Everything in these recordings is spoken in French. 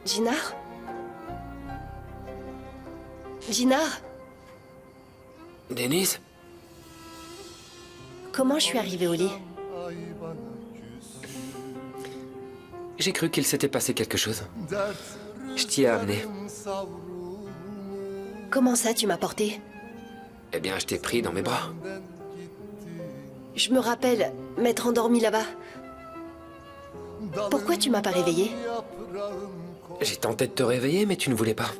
Jinar? Jinar? Denise? Comment je suis arrivée au lit? J'ai cru qu'il s'était passé quelque chose. Je t'y ai amené. Comment ça, tu m'as porté? Eh bien, je t'ai pris dans mes bras. Je me rappelle m'être endormie là-bas. Pourquoi tu m'as pas réveillée? J'ai tenté de te réveiller, mais tu ne voulais pas.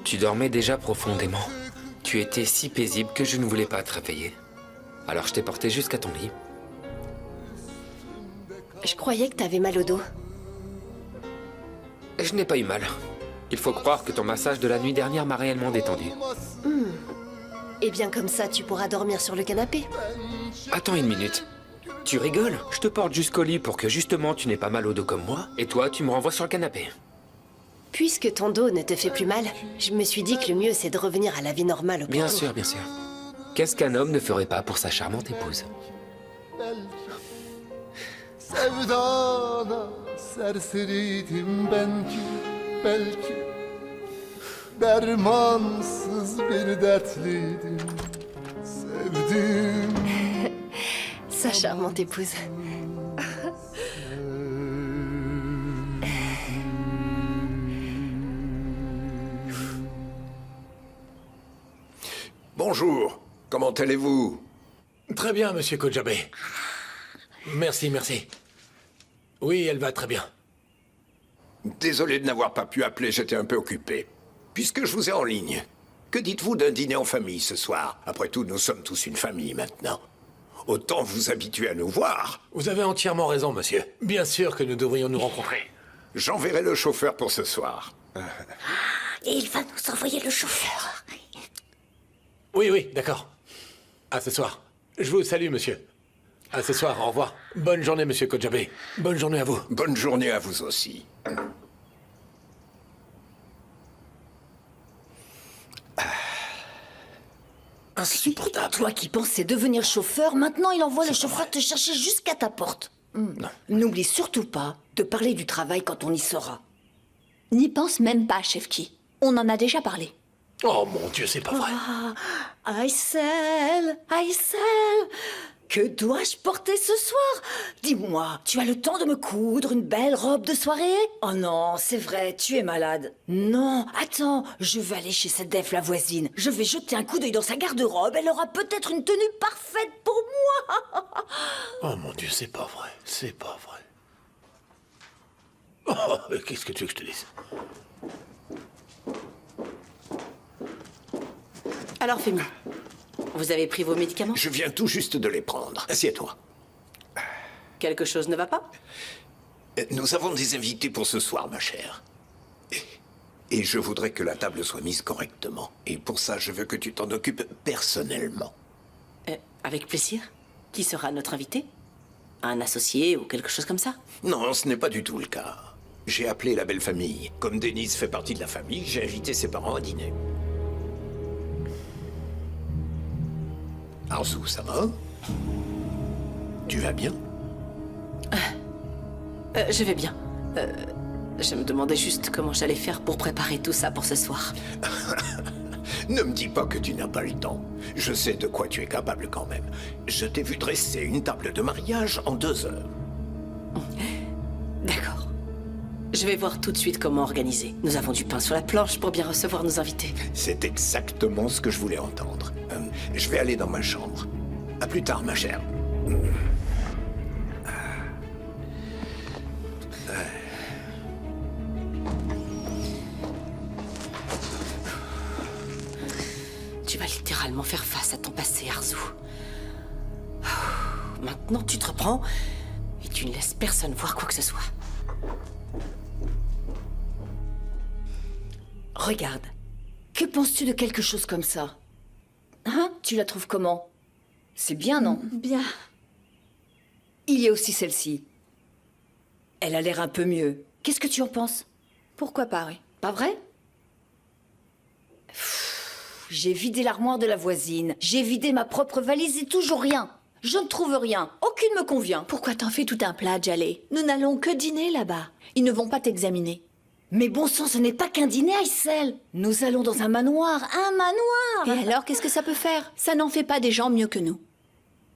Tu dormais déjà profondément. Tu étais si paisible que je ne voulais pas te réveiller. Alors je t'ai porté jusqu'à ton lit. Je croyais que t'avais mal au dos. Je n'ai pas eu mal. Il faut croire que ton massage de la nuit dernière m'a réellement détendu. Et bien comme ça, tu pourras dormir sur le canapé. Attends une minute. Tu rigoles? Je te porte jusqu'au lit pour que justement tu n'aies pas mal au dos comme moi, et toi tu me renvoies sur le canapé. Puisque ton dos ne te fait plus mal, je me suis dit que le mieux c'est de revenir à la vie normale au plus Bien tôt. sûr, bien sûr. Qu'est-ce qu'un homme ne ferait pas pour sa charmante épouse? Sevdana serseriydim ben ki belki dermansız bir dertliydim sevdim. Sa charmante épouse. Bonjour, comment allez-vous? Très bien, monsieur Kojabe. Merci, merci. Oui, elle va très bien. Désolé de n'avoir pas pu appeler, j'étais un peu occupé. Puisque je vous ai en ligne, que dites-vous d'un dîner en famille ce soir? Après tout, nous sommes tous une famille maintenant. Autant vous habituer à nous voir. Vous avez entièrement raison, monsieur. Bien sûr que nous devrions nous rencontrer. J'enverrai le chauffeur pour ce soir. Et il va nous envoyer le chauffeur. Oui, oui, d'accord. À ce soir. Je vous salue, monsieur. À ce soir, au revoir. Bonne journée, monsieur Kojabe. Bonne journée à vous. Bonne journée à vous aussi. Insupportable. Toi qui pensais devenir chauffeur, maintenant il envoie le chauffeur te chercher jusqu'à ta porte. N'oublie surtout pas de parler du travail quand on y sera. N'y pense même pas, Chefki. On en a déjà parlé. Oh mon Dieu, c'est pas vrai. Aïssel, que dois-je porter ce soir? Dis-moi, tu as le temps de me coudre une belle robe de soirée? Oh non, c'est vrai, tu es malade. Non, attends, je vais aller chez cette Def, la voisine. Je vais jeter un coup d'œil dans sa garde-robe. Elle aura peut-être une tenue parfaite pour moi. Oh mon Dieu, c'est pas vrai. C'est pas vrai. Oh, qu'est-ce que tu veux que je te dise? Alors, Femi, vous avez pris vos médicaments? Je viens tout juste de les prendre. Assieds-toi. Quelque chose ne va pas? Nous avons des invités pour ce soir, ma chère. Et je voudrais que la table soit mise correctement. Et pour ça, je veux que tu t'en occupes personnellement. Avec plaisir. Qui sera notre invité? Un associé ou quelque chose comme ça? Non, ce n'est pas du tout le cas. J'ai appelé la belle famille. Comme Denise fait partie de la famille, j'ai invité ses parents à dîner. Arzu, ça va? Tu vas bien? Je vais bien. Je me demandais juste comment j'allais faire pour préparer tout ça pour ce soir. Ne me dis pas que tu n'as pas le temps. Je sais de quoi tu es capable quand même. Je t'ai vu dresser une table de mariage en 2 heures. D'accord. Je vais voir tout de suite comment organiser. Nous avons du pain sur la planche pour bien recevoir nos invités. C'est exactement ce que je voulais entendre. Je vais aller dans ma chambre. À plus tard, ma chère. Tu vas littéralement faire face à ton passé, Arzu. Maintenant, tu te reprends et tu ne laisses personne voir quoi que ce soit. Regarde. Que penses-tu de quelque chose comme ça? Hein? Tu la trouves comment? C'est bien, non? Bien. Il y a aussi celle-ci. Elle a l'air un peu mieux. Qu'est-ce que tu en penses? Pourquoi pas, oui. Pas vrai? J'ai vidé l'armoire de la voisine. J'ai vidé ma propre valise et toujours rien. Je ne trouve rien. Aucune me convient. Pourquoi t'en fais tout un plat, Jalé? Nous n'allons que dîner là-bas. Ils ne vont pas t'examiner. Mais bon sang, ce n'est pas qu'un dîner, Aïssel. Nous allons dans un manoir. Un manoir! Et alors, qu'est-ce que ça peut faire? Ça n'en fait pas des gens mieux que nous.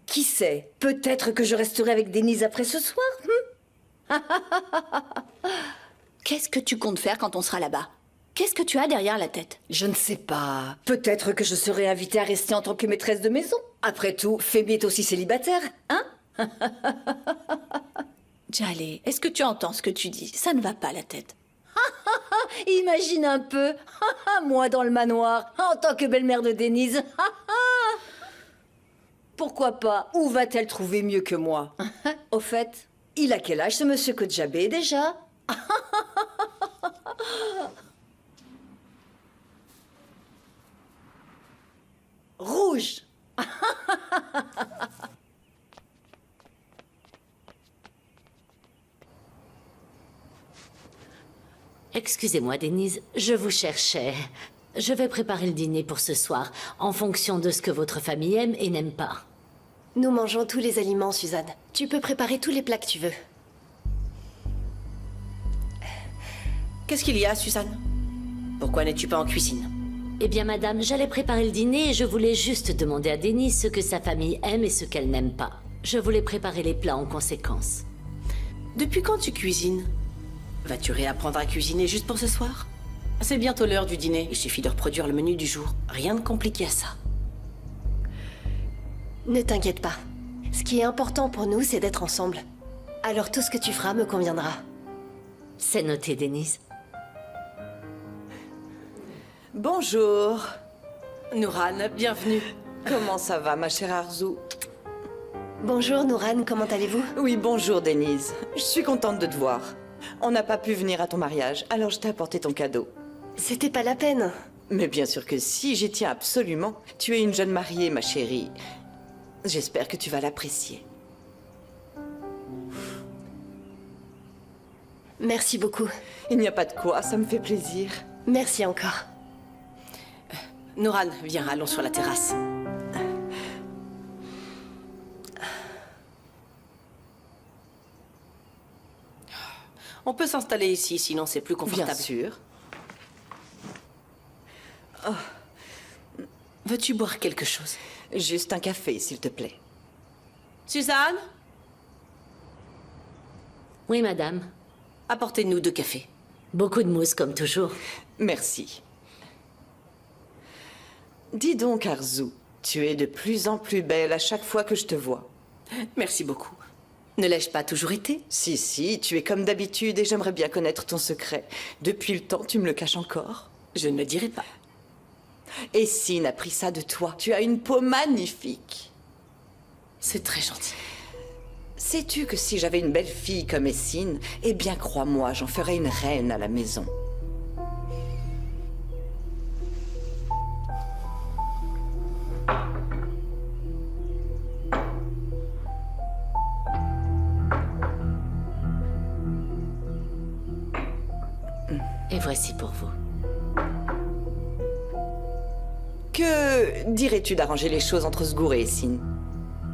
Qui sait? Peut-être que je resterai avec Denise après ce soir. Qu'est-ce que tu comptes faire quand on sera là-bas? Qu'est-ce que tu as derrière la tête? Je ne sais pas. Peut-être que je serai invitée à rester en tant que maîtresse de maison. Après tout, Phoebe est aussi célibataire, hein? Jalé, est-ce que tu entends ce que tu dis? Ça ne va pas la tête. Imagine un peu. Moi dans le manoir, en tant que belle-mère de Denise. Pourquoi pas? Où va-t-elle trouver mieux que moi? Au fait, il a quel âge ce monsieur Kodjabé déjà? Rouge! Excusez-moi, Denise, je vous cherchais. Je vais préparer le dîner pour ce soir, en fonction de ce que votre famille aime et n'aime pas. Nous mangeons tous les aliments, Suzanne. Tu peux préparer tous les plats que tu veux. Qu'est-ce qu'il y a, Suzanne? Pourquoi n'es-tu pas en cuisine? Eh bien, madame, j'allais préparer le dîner et je voulais juste demander à Denise ce que sa famille aime et ce qu'elle n'aime pas. Je voulais préparer les plats en conséquence. Depuis quand tu cuisines? Vas-tu réapprendre à cuisiner juste pour ce soir? C'est bientôt l'heure du dîner. Il suffit de reproduire le menu du jour. Rien de compliqué à ça. Ne t'inquiète pas. Ce qui est important pour nous, c'est d'être ensemble. Alors tout ce que tu feras me conviendra. C'est noté, Denise. Bonjour. Nourane, bienvenue. Comment ça va, ma chère Arzu? Bonjour Nourane, comment allez-vous? Oui, bonjour, Denise. Je suis contente de te voir. On n'a pas pu venir à ton mariage, alors je t'ai apporté ton cadeau. C'était pas la peine. Mais bien sûr que si, j'y tiens absolument. Tu es une jeune mariée, ma chérie. J'espère que tu vas l'apprécier. Merci beaucoup. Il n'y a pas de quoi, ça me fait plaisir. Merci encore. Nourane, viens, allons sur la terrasse. On peut s'installer ici, sinon c'est plus confortable. Bien sûr. Veux-tu boire quelque chose? Juste un café, s'il te plaît. Suzanne, Oui, madame. apportez-nous 2 cafés. Beaucoup de mousse, comme toujours. Merci. Dis donc, Arzu, tu es de plus en plus belle à chaque fois que je te vois. Merci beaucoup. Ne l'ai-je pas toujours été? Si, si, tu es comme d'habitude et j'aimerais bien connaître ton secret. Depuis le temps, tu me le caches encore. Je ne le dirai pas. Et Sin a pris ça de toi. Tu as une peau magnifique. C'est très gentil. Sais-tu que si j'avais une belle fille comme Essine, eh bien crois-moi, j'en ferais une reine à la maison. Et voici pour vous. Que dirais-tu d'arranger les choses entre Sgour et Essine?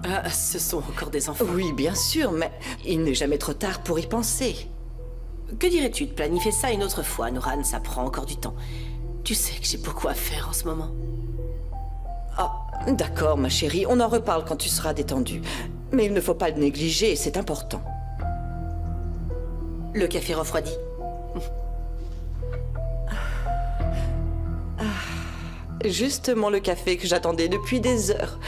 Ah, ce sont encore des enfants. Oui, bien sûr, mais il n'est jamais trop tard pour y penser. Que dirais-tu de planifier ça une autre fois, Nourane? Ça prend encore du temps. Tu sais que j'ai beaucoup à faire en ce moment. Ah, d'accord, ma chérie, on en reparle quand tu seras détendue. Mais il ne faut pas le négliger, c'est important. Le café refroidi? Justement le café que j'attendais depuis des heures.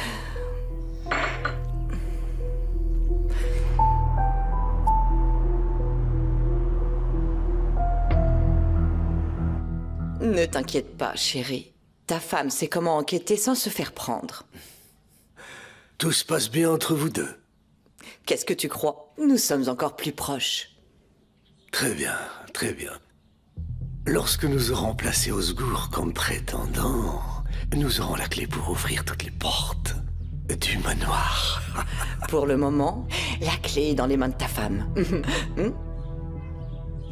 Ne t'inquiète pas, chérie. Ta femme sait comment enquêter sans se faire prendre. Tout se passe bien entre vous deux. Qu'est-ce que tu crois? Nous sommes encore plus proches. Très bien, très bien. Lorsque nous aurons placé Osgour comme prétendant, nous aurons la clé pour ouvrir toutes les portes du manoir. Pour le moment, la clé est dans les mains de ta femme.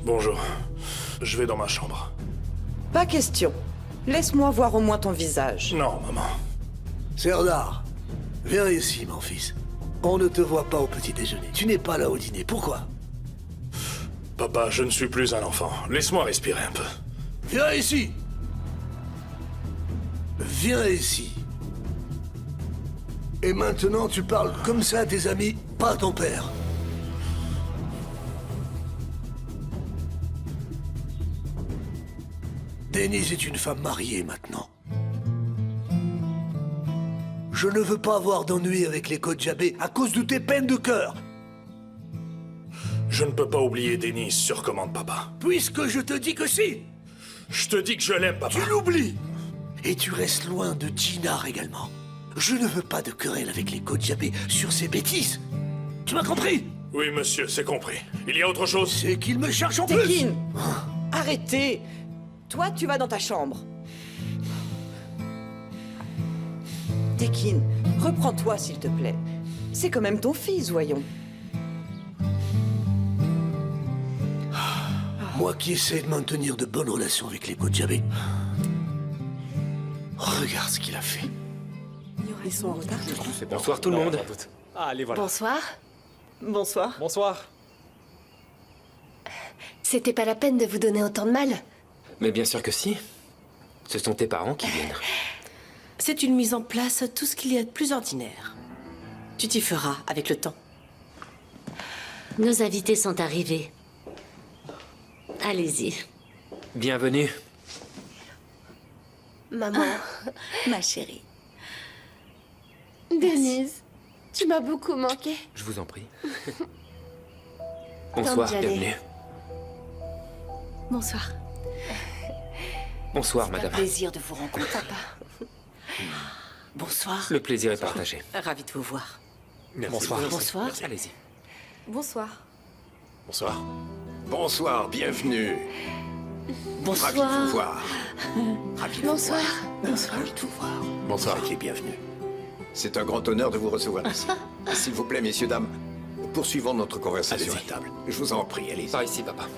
Bonjour. Je vais dans ma chambre. Pas question. Laisse-moi voir au moins ton visage. Non, maman. Serdar, viens ici, mon fils. On ne te voit pas au petit déjeuner. Tu n'es pas là au dîner. Pourquoi? Papa, je ne suis plus un enfant. Laisse-moi respirer un peu. Viens ici. Viens ici. Et maintenant, tu parles comme ça à tes amis, pas à ton père. Denise est une femme mariée maintenant. Je ne veux pas avoir d'ennui avec les Kodjabé à cause de tes peines de cœur. Je ne peux pas oublier Denise sur commande, papa. Puisque je te dis que si. Je te dis que je l'aime, papa. Tu l'oublies. Et tu restes loin de Jinar également. Je ne veux pas de querelle avec les Kodjabé sur ces bêtises. Tu m'as compris? Oui, monsieur, c'est compris. Il y a autre chose? C'est qu'il me cherche en plus. Tekin, arrêtez. Toi, tu vas dans ta chambre. Tekin, reprends-toi, s'il te plaît. C'est quand même ton fils, voyons. Moi qui essaie de maintenir de bonnes relations avec les Kodjabé. Regarde ce qu'il a fait. Ils sont en retard, je crois. Bonsoir tout le monde. Bonsoir. Bonsoir. Bonsoir. C'était pas la peine de vous donner autant de mal. Mais bien sûr que si. Ce sont tes parents qui viennent. C'est une mise en place, tout ce qu'il y a de plus ordinaire. Tu t'y feras avec le temps. Nos invités sont arrivés. Allez-y. Bienvenue. Maman. Ma chérie. Denise, tu m'as beaucoup manqué. Je vous en prie. Bonsoir, d'y aller. bienvenue. Bonsoir. Bonsoir, Un madame. plaisir de vous rencontrer, papa. Bonsoir. Le plaisir est partagé. Ravi de vous voir. Merci. Bonsoir. Bonsoir. Allez-y. Bonsoir. Bonsoir. Bonsoir, bienvenue. Bonsoir. Ravi de vous voir. Ravi de Bonsoir. vous voir. Ravi de vous voir. Bonsoir. Soyez bienvenue. C'est un grand honneur de vous recevoir ici. S'il vous plaît, messieurs, dames, poursuivons notre conversation à Allez-y. table. Je vous en prie, allez-y. Par ici, papa.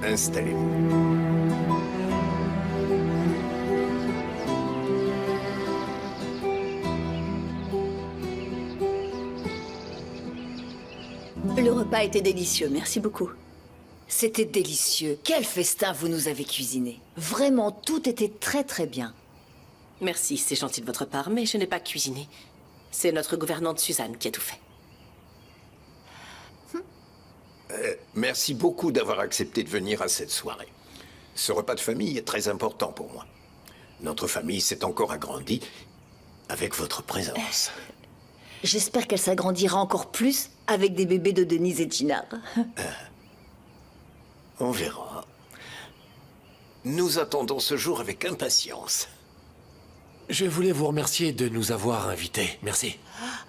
Installez-vous. Le repas était délicieux, merci beaucoup. C'était délicieux. Quel festin vous nous avez cuisiné. Vraiment, tout était très très bien. Merci, c'est gentil de votre part, mais je n'ai pas cuisiné. C'est notre gouvernante Suzanne qui a tout fait. Merci beaucoup d'avoir accepté de venir à cette soirée. Ce repas de famille est très important pour moi. Notre famille s'est encore agrandie avec votre présence. J'espère qu'elle s'agrandira encore plus avec des bébés de Denise et Jinar. On verra. Nous attendons ce jour avec impatience. Je voulais vous remercier de nous avoir invités. Merci.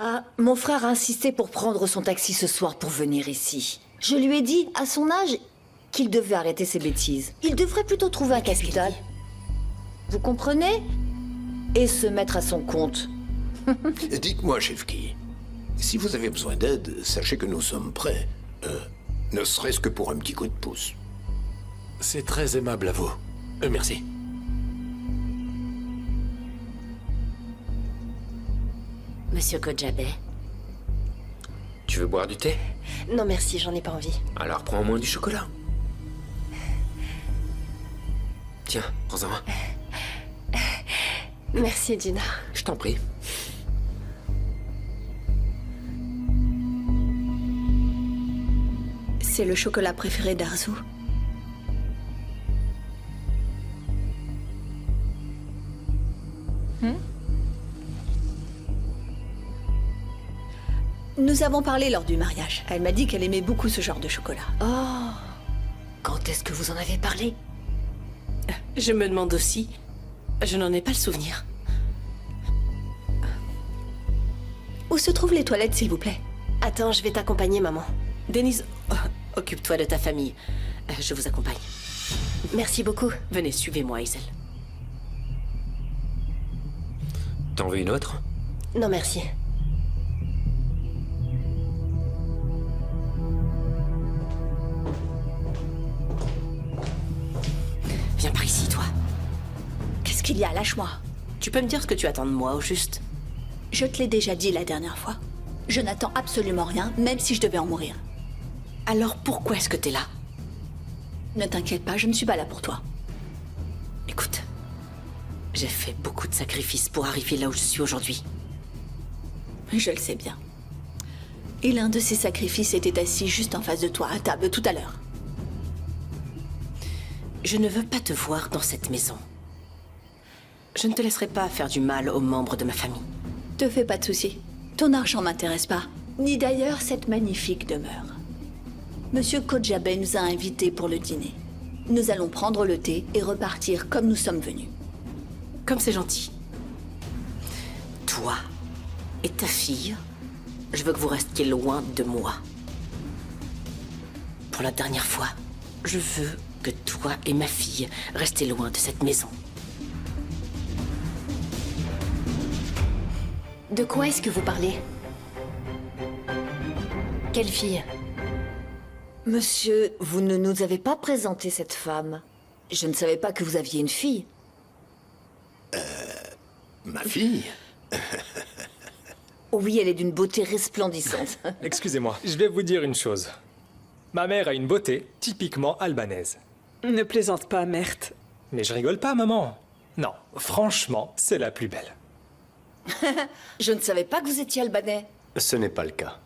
Ah, mon frère a insisté pour prendre son taxi ce soir pour venir ici. Je lui ai dit, à son âge, qu'il devait arrêter ses bêtises. Il devrait plutôt trouver un capital. Vous comprenez? Et se mettre à son compte. Dites-moi, Chevki, si vous avez besoin d'aide, sachez que nous sommes prêts. Ne serait-ce que pour un petit coup de pouce. C'est très aimable à vous. Merci. Monsieur Kodjabé. Tu veux boire du thé? Non merci, j'en ai pas envie. Alors prends au moins du chocolat. Tiens, prends-en un. Merci, Gina. Je t'en prie. C'est le chocolat préféré d'Arzu. Nous avons parlé lors du mariage. Elle m'a dit qu'elle aimait beaucoup ce genre de chocolat. Oh. Quand est-ce que vous en avez parlé? Je me demande aussi. Je n'en ai pas le souvenir. Où se trouvent les toilettes, s'il vous plaît? Attends, je vais t'accompagner, maman. Denise, occupe-toi de ta famille. Je vous accompagne. Merci beaucoup. Venez, suivez-moi, Hazel. T'en veux une autre? Non, merci. Viens par ici, toi. Qu'est-ce qu'il y a? Lâche-moi. Tu peux me dire ce que tu attends de moi, au juste? Je te l'ai déjà dit la dernière fois. Je n'attends absolument rien, même si je devais en mourir. Alors pourquoi est-ce que t'es là? Ne t'inquiète pas, je ne suis pas là pour toi. Écoute, j'ai fait beaucoup de sacrifices pour arriver là où je suis aujourd'hui. Je le sais bien. Et l'un de ces sacrifices était assis juste en face de toi, à table, tout à l'heure. Je ne veux pas te voir dans cette maison. Je ne te laisserai pas faire du mal aux membres de ma famille. Te fais pas de soucis. Ton argent m'intéresse pas. Ni d'ailleurs cette magnifique demeure. Monsieur Kodjabeh nous a invités pour le dîner. Nous allons prendre le thé et repartir comme nous sommes venus. Comme c'est gentil. Toi et ta fille, je veux que vous restiez loin de moi. Pour la dernière fois, je veux que toi et ma fille restez loin de cette maison. De quoi est-ce que vous parlez? Quelle fille? Monsieur, vous ne nous avez pas présenté cette femme. Je ne savais pas que vous aviez une fille. Ma fille? Oui, elle est d'une beauté resplendissante. Excusez-moi, je vais vous dire une chose. Ma mère a une beauté typiquement albanaise. Ne plaisante pas, Mert. Mais je rigole pas, maman. Non, franchement, c'est la plus belle. Je ne savais pas que vous étiez albanais. Ce n'est pas le cas.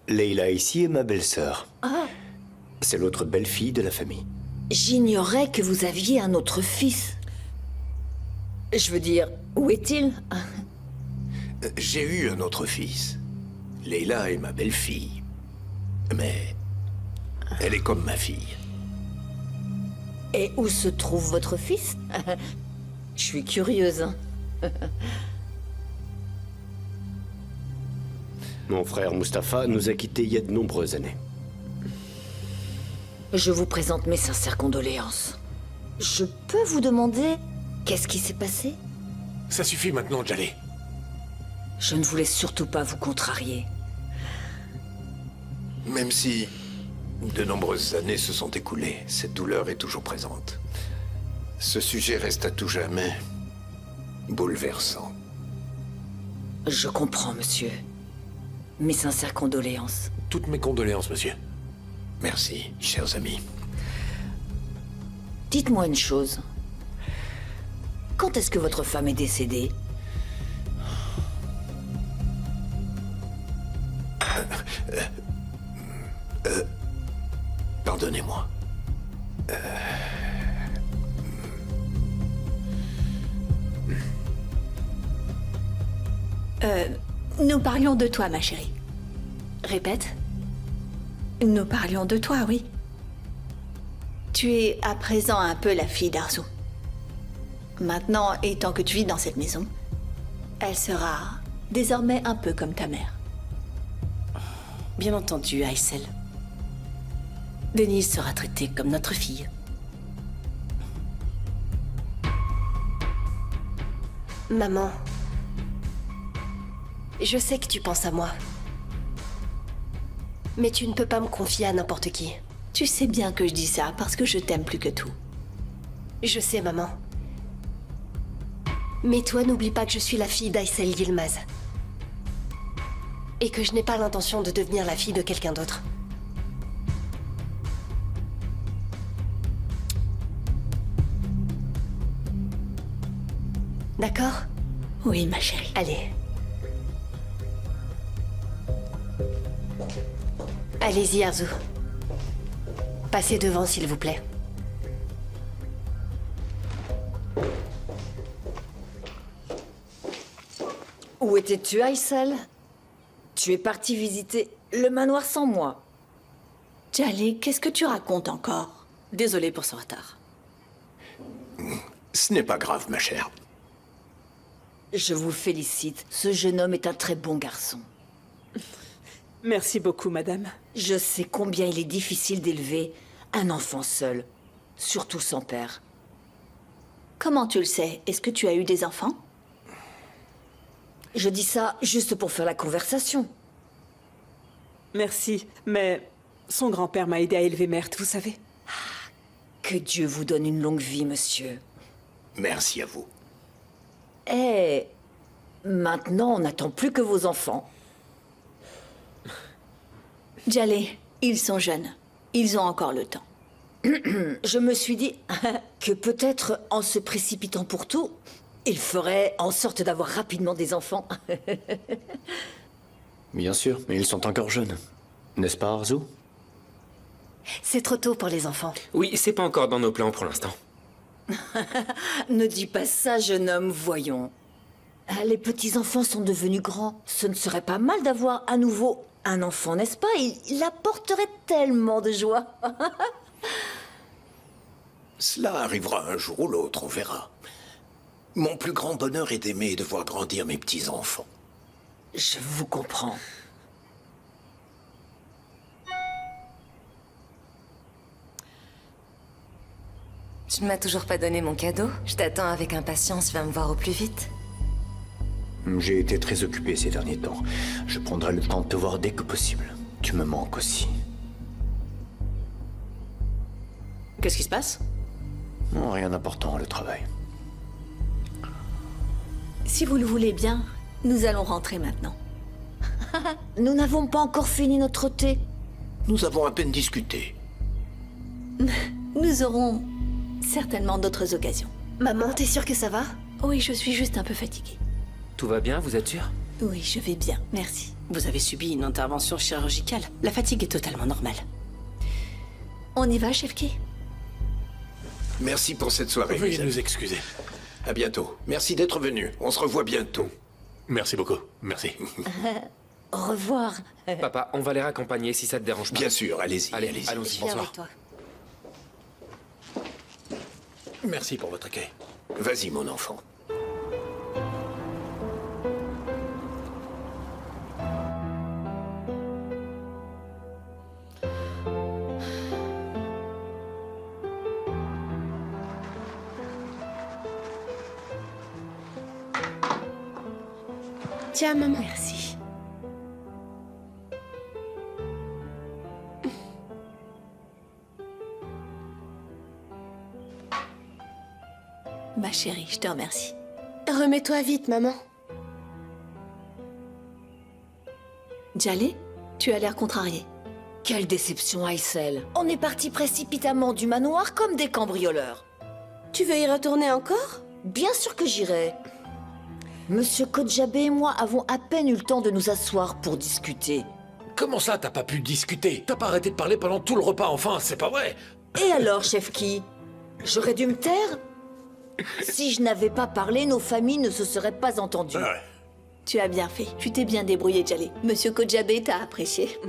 Leila ici est ma belle-sœur. Ah, C'est l'autre belle-fille de la famille. j'ignorais que vous aviez un autre fils. Je veux dire, où est-il? J'ai eu un autre fils. Leila est ma belle-fille. Mais elle est comme ma fille. Et où se trouve votre fils? Je suis curieuse. Mon frère Mustapha nous a quittés il y a de nombreuses années. Je vous présente mes sincères condoléances. Je peux vous demander qu'est-ce qui s'est passé? Ça suffit maintenant, Jalé. Je ne voulais surtout pas vous contrarier. Même si de nombreuses années se sont écoulées, cette douleur est toujours présente. Ce sujet reste à tout jamais bouleversant. Je comprends, monsieur. Mes sincères condoléances. Toutes mes condoléances, monsieur. Merci, chers amis. Dites-moi une chose. Quand est-ce que votre femme est décédée? Pardonnez-moi. Nous parlions de toi, ma chérie. Répète. Nous parlions de toi, oui. Tu es à présent un peu la fille d'Arzu. Maintenant, étant que tu vis dans cette maison, elle sera désormais un peu comme ta mère. Bien entendu, Aysel. Denise sera traitée comme notre fille. Maman. Je sais que tu penses à moi. Mais tu ne peux pas me confier à n'importe qui. Tu sais bien que je dis ça parce que je t'aime plus que tout. Je sais, maman. Mais toi, n'oublie pas que je suis la fille d'Aysel Yilmaz. Et que je n'ai pas l'intention de devenir la fille de quelqu'un d'autre. D'accord? Oui, ma chérie. Allez. Allez-y, Arzu. Passez devant, s'il vous plaît. Où étais-tu, Aïssel? Tu es parti visiter le manoir sans moi. Djali, qu'est-ce que tu racontes encore? Désolée pour ce retard. Ce n'est pas grave, ma chère. Je vous félicite. Ce jeune homme est un très bon garçon. Merci beaucoup, madame. Je sais combien il est difficile d'élever un enfant seul, surtout sans père. Comment tu le sais? Est-ce que tu as eu des enfants? Je dis ça juste pour faire la conversation. Merci, mais son grand-père m'a aidé à élever Mert, vous savez. Que Dieu vous donne une longue vie, monsieur. Merci à vous. Eh, maintenant, on n'attend plus que vos enfants. Djali, ils sont jeunes. Ils ont encore le temps. Je me suis dit que peut-être, en se précipitant pour tout, il ferait en sorte d'avoir rapidement des enfants. Bien sûr, mais ils sont encore jeunes. N'est-ce pas, Arzu? C'est trop tôt pour les enfants. Oui, c'est pas encore dans nos plans pour l'instant. Ne dis pas ça, jeune homme, voyons. Les petits-enfants sont devenus grands. Ce ne serait pas mal d'avoir à nouveau un enfant, n'est-ce pas? Il apporterait tellement de joie. Cela arrivera un jour ou l'autre, on verra. Mon plus grand bonheur est d'aimer et de voir grandir mes petits-enfants. Je vous comprends. Tu ne m'as toujours pas donné mon cadeau. Je t'attends avec impatience, viens me voir au plus vite. J'ai été très occupé ces derniers temps. Je prendrai le temps de te voir dès que possible. Tu me manques aussi. Qu'est-ce qui se passe? Non, rien d'important, le travail. Si vous le voulez bien, nous allons rentrer maintenant. Nous n'avons pas encore fini notre thé. Nous avons à peine discuté. Nous aurons certainement d'autres occasions. Maman, t'es sûre que ça va? Oui, je suis juste un peu fatiguée. Tout va bien, vous êtes sûr? Oui, je vais bien, merci. Vous avez subi une intervention chirurgicale. La fatigue est totalement normale. On y va, Chefki? Merci pour cette soirée. Veuillez mes amis. nous excuser. À bientôt. Merci d'être venu. On se revoit bientôt. Merci beaucoup. Merci. Au revoir. Papa, on va les raccompagner si ça te dérange pas. Bien sûr, allez-y. Allez, allez-y. allons-y. Viens Bonsoir. avec toi. Merci pour votre accueil. Vas-y, mon enfant. Tiens, maman. Merci. Ma chérie, je te remercie. Remets-toi vite, maman. Djali, tu as l'air contrariée. Quelle déception, Aïssel. On est parti précipitamment du manoir comme des cambrioleurs. Tu veux y retourner encore? Bien sûr que j'irai. Monsieur Kodjabé et moi avons à peine eu le temps de nous asseoir pour discuter. Comment ça, t'as pas pu discuter? T'as pas arrêté de parler pendant tout le repas, enfin, c'est pas vrai? Et alors, Chefki? J'aurais dû me taire? Si je n'avais pas parlé, nos familles ne se seraient pas entendues. Ouais. Tu as bien fait. Tu t'es bien débrouillé, Djali. Monsieur Kodjabé t'a apprécié.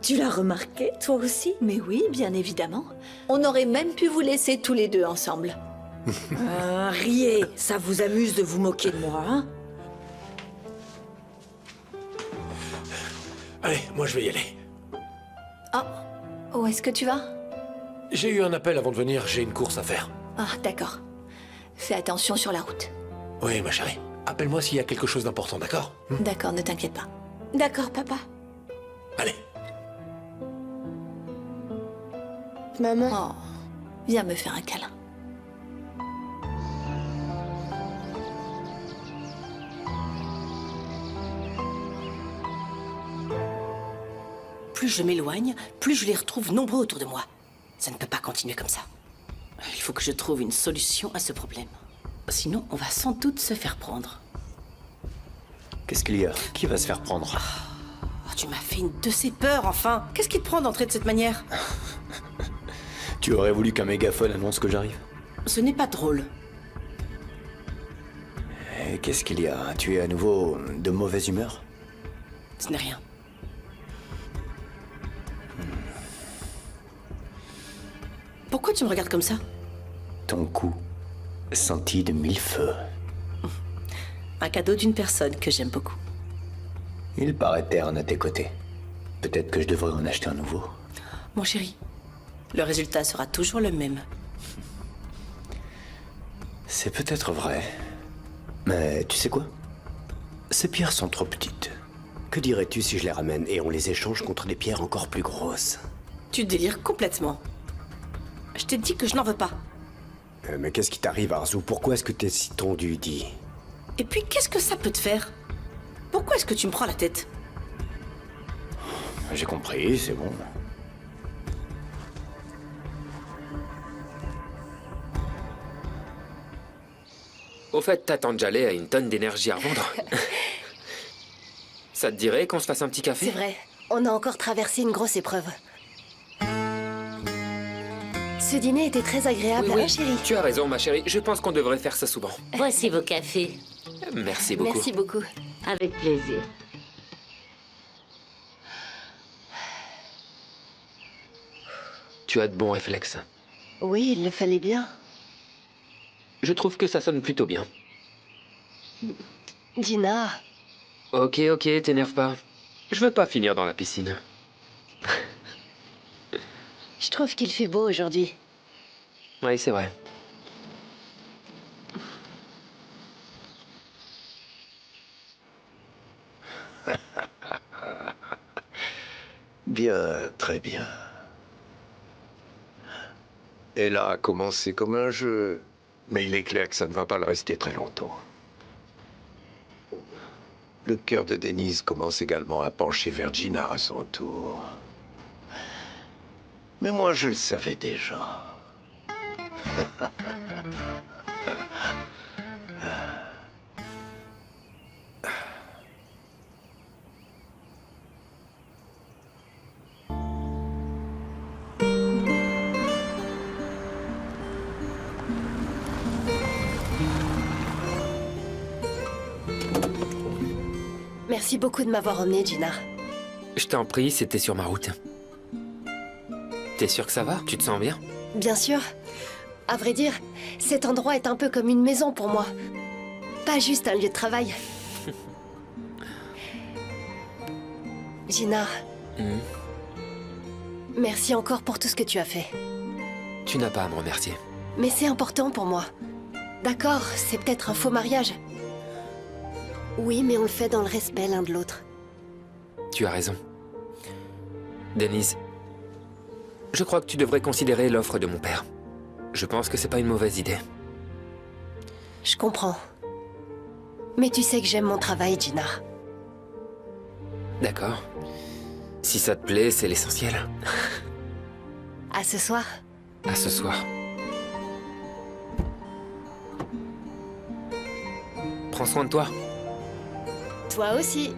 Tu l'as remarqué, toi aussi? Mais oui, bien évidemment. On aurait même pu vous laisser tous les deux ensemble. Riez, ça vous amuse de vous moquer de moi, hein? Allez, moi je vais y aller. Où est-ce que tu vas? J'ai eu un appel avant de venir, j'ai une course à faire. Ah, d'accord. Fais attention sur la route. Oui, ma chérie. Appelle-moi s'il y a quelque chose d'important, d'accord? D'accord, ne t'inquiète pas. D'accord, papa. Allez. Maman. Oh, viens me faire un câlin. Plus je m'éloigne, plus je les retrouve nombreux autour de moi. Ça ne peut pas continuer comme ça. Il faut que je trouve une solution à ce problème. Sinon, on va sans doute se faire prendre. Qu'est-ce qu'il y a? Qui va se faire prendre? Oh, tu m'as fait une de ces peurs, enfin. Qu'est-ce qui te prend d'entrer de cette manière? Tu aurais voulu qu'un mégaphone annonce que j'arrive? Ce n'est pas drôle. Et qu'est-ce qu'il y a? Tu es à nouveau de mauvaise humeur? Ce n'est rien. Pourquoi tu me regardes comme ça? Ton cou scintille de mille feux. Un cadeau d'une personne que j'aime beaucoup. Il paraît terne à tes côtés. Peut-être que je devrais en acheter un nouveau. Mon chéri, le résultat sera toujours le même. C'est peut-être vrai. Mais tu sais quoi? Ces pierres sont trop petites. Que dirais-tu si je les ramène et on les échange contre des pierres encore plus grosses? Tu délires complètement. Je t'ai dit que je n'en veux pas. Mais qu'est-ce qui t'arrive, Arzu? Pourquoi est-ce que t'es si tendu, dis? Et puis, qu'est-ce que ça peut te faire? Pourquoi est-ce que tu me prends la tête? J'ai compris, c'est bon. Au fait, ta tante Jaleh a une tonne d'énergie à revendre. Ça te dirait qu'on se fasse un petit café? C'est vrai, on a encore traversé une grosse épreuve. Ce dîner était très agréable, Oui, hein, chérie? tu as raison, ma chérie. Je pense qu'on devrait faire ça souvent. Voici vos cafés. Merci beaucoup. Merci beaucoup. Avec plaisir. Tu as de bons réflexes. Oui, il le fallait bien. Je trouve que ça sonne plutôt bien. Dina, Ok, t'énerve pas. Je veux pas finir dans la piscine. je trouve qu'il fait beau aujourd'hui. Oui, c'est vrai. Bien, très bien. Elle a commencé comme un jeu, mais il est clair que ça ne va pas le rester très longtemps. Le cœur de Denise commence également à pencher vers Gina à son tour. Mais moi, je le savais déjà. Merci beaucoup de m'avoir emmenée, Gina. Je t'en prie, c'était sur ma route. T'es sûr que ça va? Tu te sens bien? Bien sûr. À vrai dire, cet endroit est un peu comme une maison pour moi. Pas juste un lieu de travail. Gina, merci encore pour tout ce que tu as fait. Tu n'as pas à me remercier. Mais c'est important pour moi. D'accord, c'est peut-être un faux mariage. Oui, mais on le fait dans le respect l'un de l'autre. Tu as raison. Denise, je crois que tu devrais considérer l'offre de mon père. Je pense que c'est pas une mauvaise idée. Je comprends. Mais tu sais que j'aime mon travail, Gina. D'accord. Si ça te plaît, c'est l'essentiel. À ce soir. À ce soir. Prends soin de toi. Toi aussi.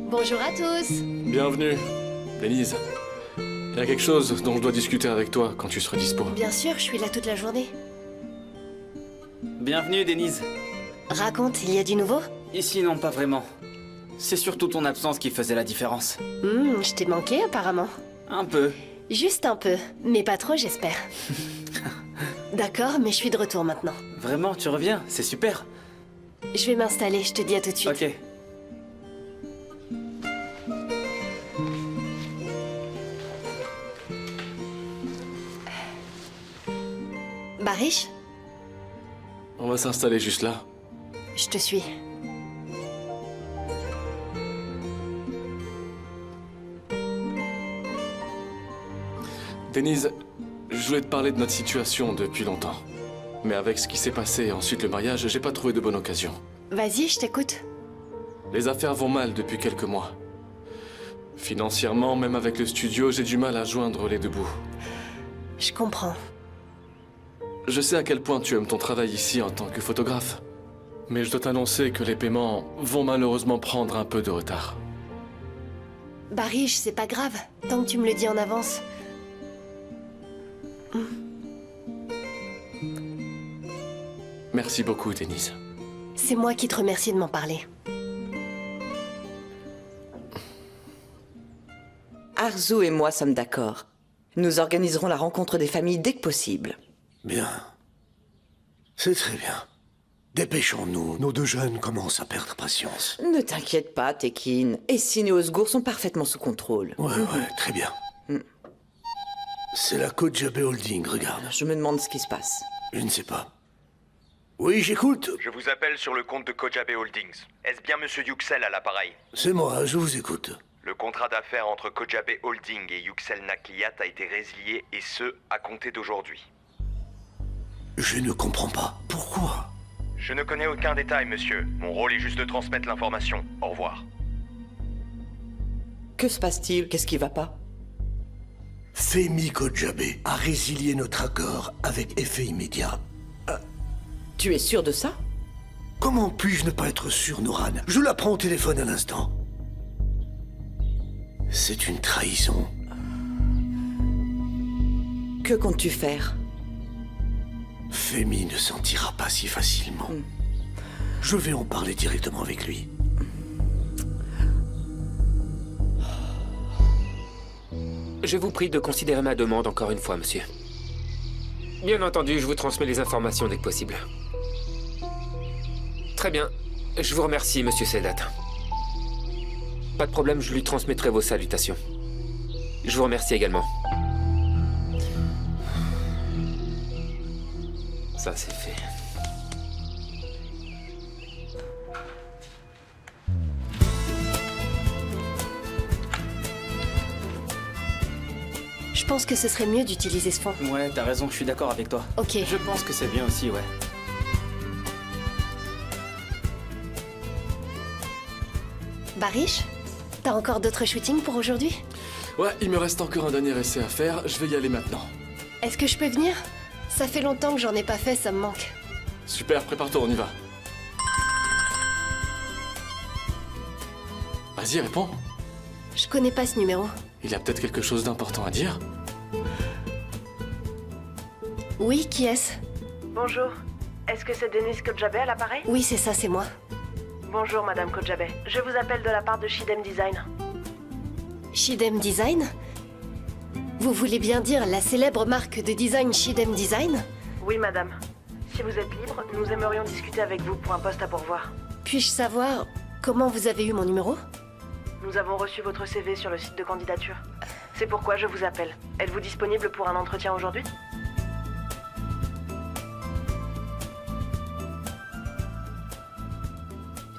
Bonjour à tous. Bienvenue, Denise. Il y a quelque chose dont je dois discuter avec toi quand tu seras dispo. Bien sûr, je suis là toute la journée. Bienvenue, Denise. Raconte, il y a du nouveau? Ici, non, pas vraiment. C'est surtout ton absence qui faisait la différence. Je t'ai manqué apparemment. Un peu. Juste un peu, mais pas trop j'espère. D'accord, mais je suis de retour maintenant. Vraiment, tu reviens? C'est super. Je vais m'installer, je te dis à tout de suite. Ok. Barish, On va s'installer juste là. je te suis. Denise, je voulais te parler de notre situation depuis longtemps. Mais avec ce qui s'est passé et ensuite le mariage, j'ai pas trouvé de bonne occasion. Vas-y, je t'écoute. Les affaires vont mal depuis quelques mois. Financièrement, même avec le studio, j'ai du mal à joindre les deux bouts. Je comprends. Je sais à quel point tu aimes ton travail ici en tant que photographe. Mais je dois t'annoncer que les paiements vont malheureusement prendre un peu de retard. Barish, c'est pas grave, tant que tu me le dis en avance. Merci beaucoup, Denise. C'est moi qui te remercie de m'en parler. Arzu et moi sommes d'accord. Nous organiserons la rencontre des familles dès que possible. Bien. C'est très bien. Dépêchons-nous, nos deux jeunes commencent à perdre patience. Ne t'inquiète pas, Tekin. Essine et Osgour sont parfaitement sous contrôle. Ouais, très bien. C'est la Kojabe Holding, regarde. Je me demande ce qui se passe. Je ne sais pas. Oui, j'écoute. Je vous appelle sur le compte de Kojabe Holdings. Est-ce bien Monsieur Yuxel à l'appareil? C'est moi, je vous écoute. Le contrat d'affaires entre Kojabe Holding et Yuxel Nakliyat a été résilié, et ce, à compter d'aujourd'hui. Je ne comprends pas. Pourquoi? Je ne connais aucun détail, monsieur. Mon rôle est juste de transmettre l'information. Au revoir. Que se passe-t-il? Qu'est-ce qui va pas? Femi Kojabe a résilié notre accord avec effet immédiat. Tu es sûr de ça? Comment puis-je ne pas être sûr, Noran? Je la prends au téléphone à l'instant. C'est une trahison. Que comptes-tu faire? Femi ne s'en tirera pas si facilement. Je vais en parler directement avec lui. Je vous prie de considérer ma demande encore une fois, monsieur. Bien entendu, je vous transmets les informations dès que possible. Très bien. Je vous remercie, monsieur Sedat. Pas de problème, je lui transmettrai vos salutations. Je vous remercie également. Ça, c'est fait. Je pense que ce serait mieux d'utiliser ce fond. Ouais, t'as raison, je suis d'accord avec toi. Ok. Je pense que c'est bien aussi, ouais. Barish, t'as encore d'autres shootings pour aujourd'hui? Ouais, il me reste encore un dernier essai à faire, je vais y aller maintenant. Est-ce que je peux venir? Ça fait longtemps que j'en ai pas fait, ça me manque. Super, prépare-toi, on y va. Vas-y, réponds. Je connais pas ce numéro. Il y a peut-être quelque chose d'important à dire. Oui, qui est-ce? Bonjour. Est-ce que c'est Denise Kojabe à l'appareil? Oui, c'est ça, c'est moi. Bonjour, Madame Kojabe. Je vous appelle de la part de Shidem Design. Shidem Design? Vous voulez bien dire la célèbre marque de design Shidem Design? Oui, Madame. Si vous êtes libre, nous aimerions discuter avec vous pour un poste à pourvoir. Puis-je savoir comment vous avez eu mon numéro? Nous avons reçu votre CV sur le site de candidature. C'est pourquoi je vous appelle. Êtes-vous disponible pour un entretien aujourd'hui?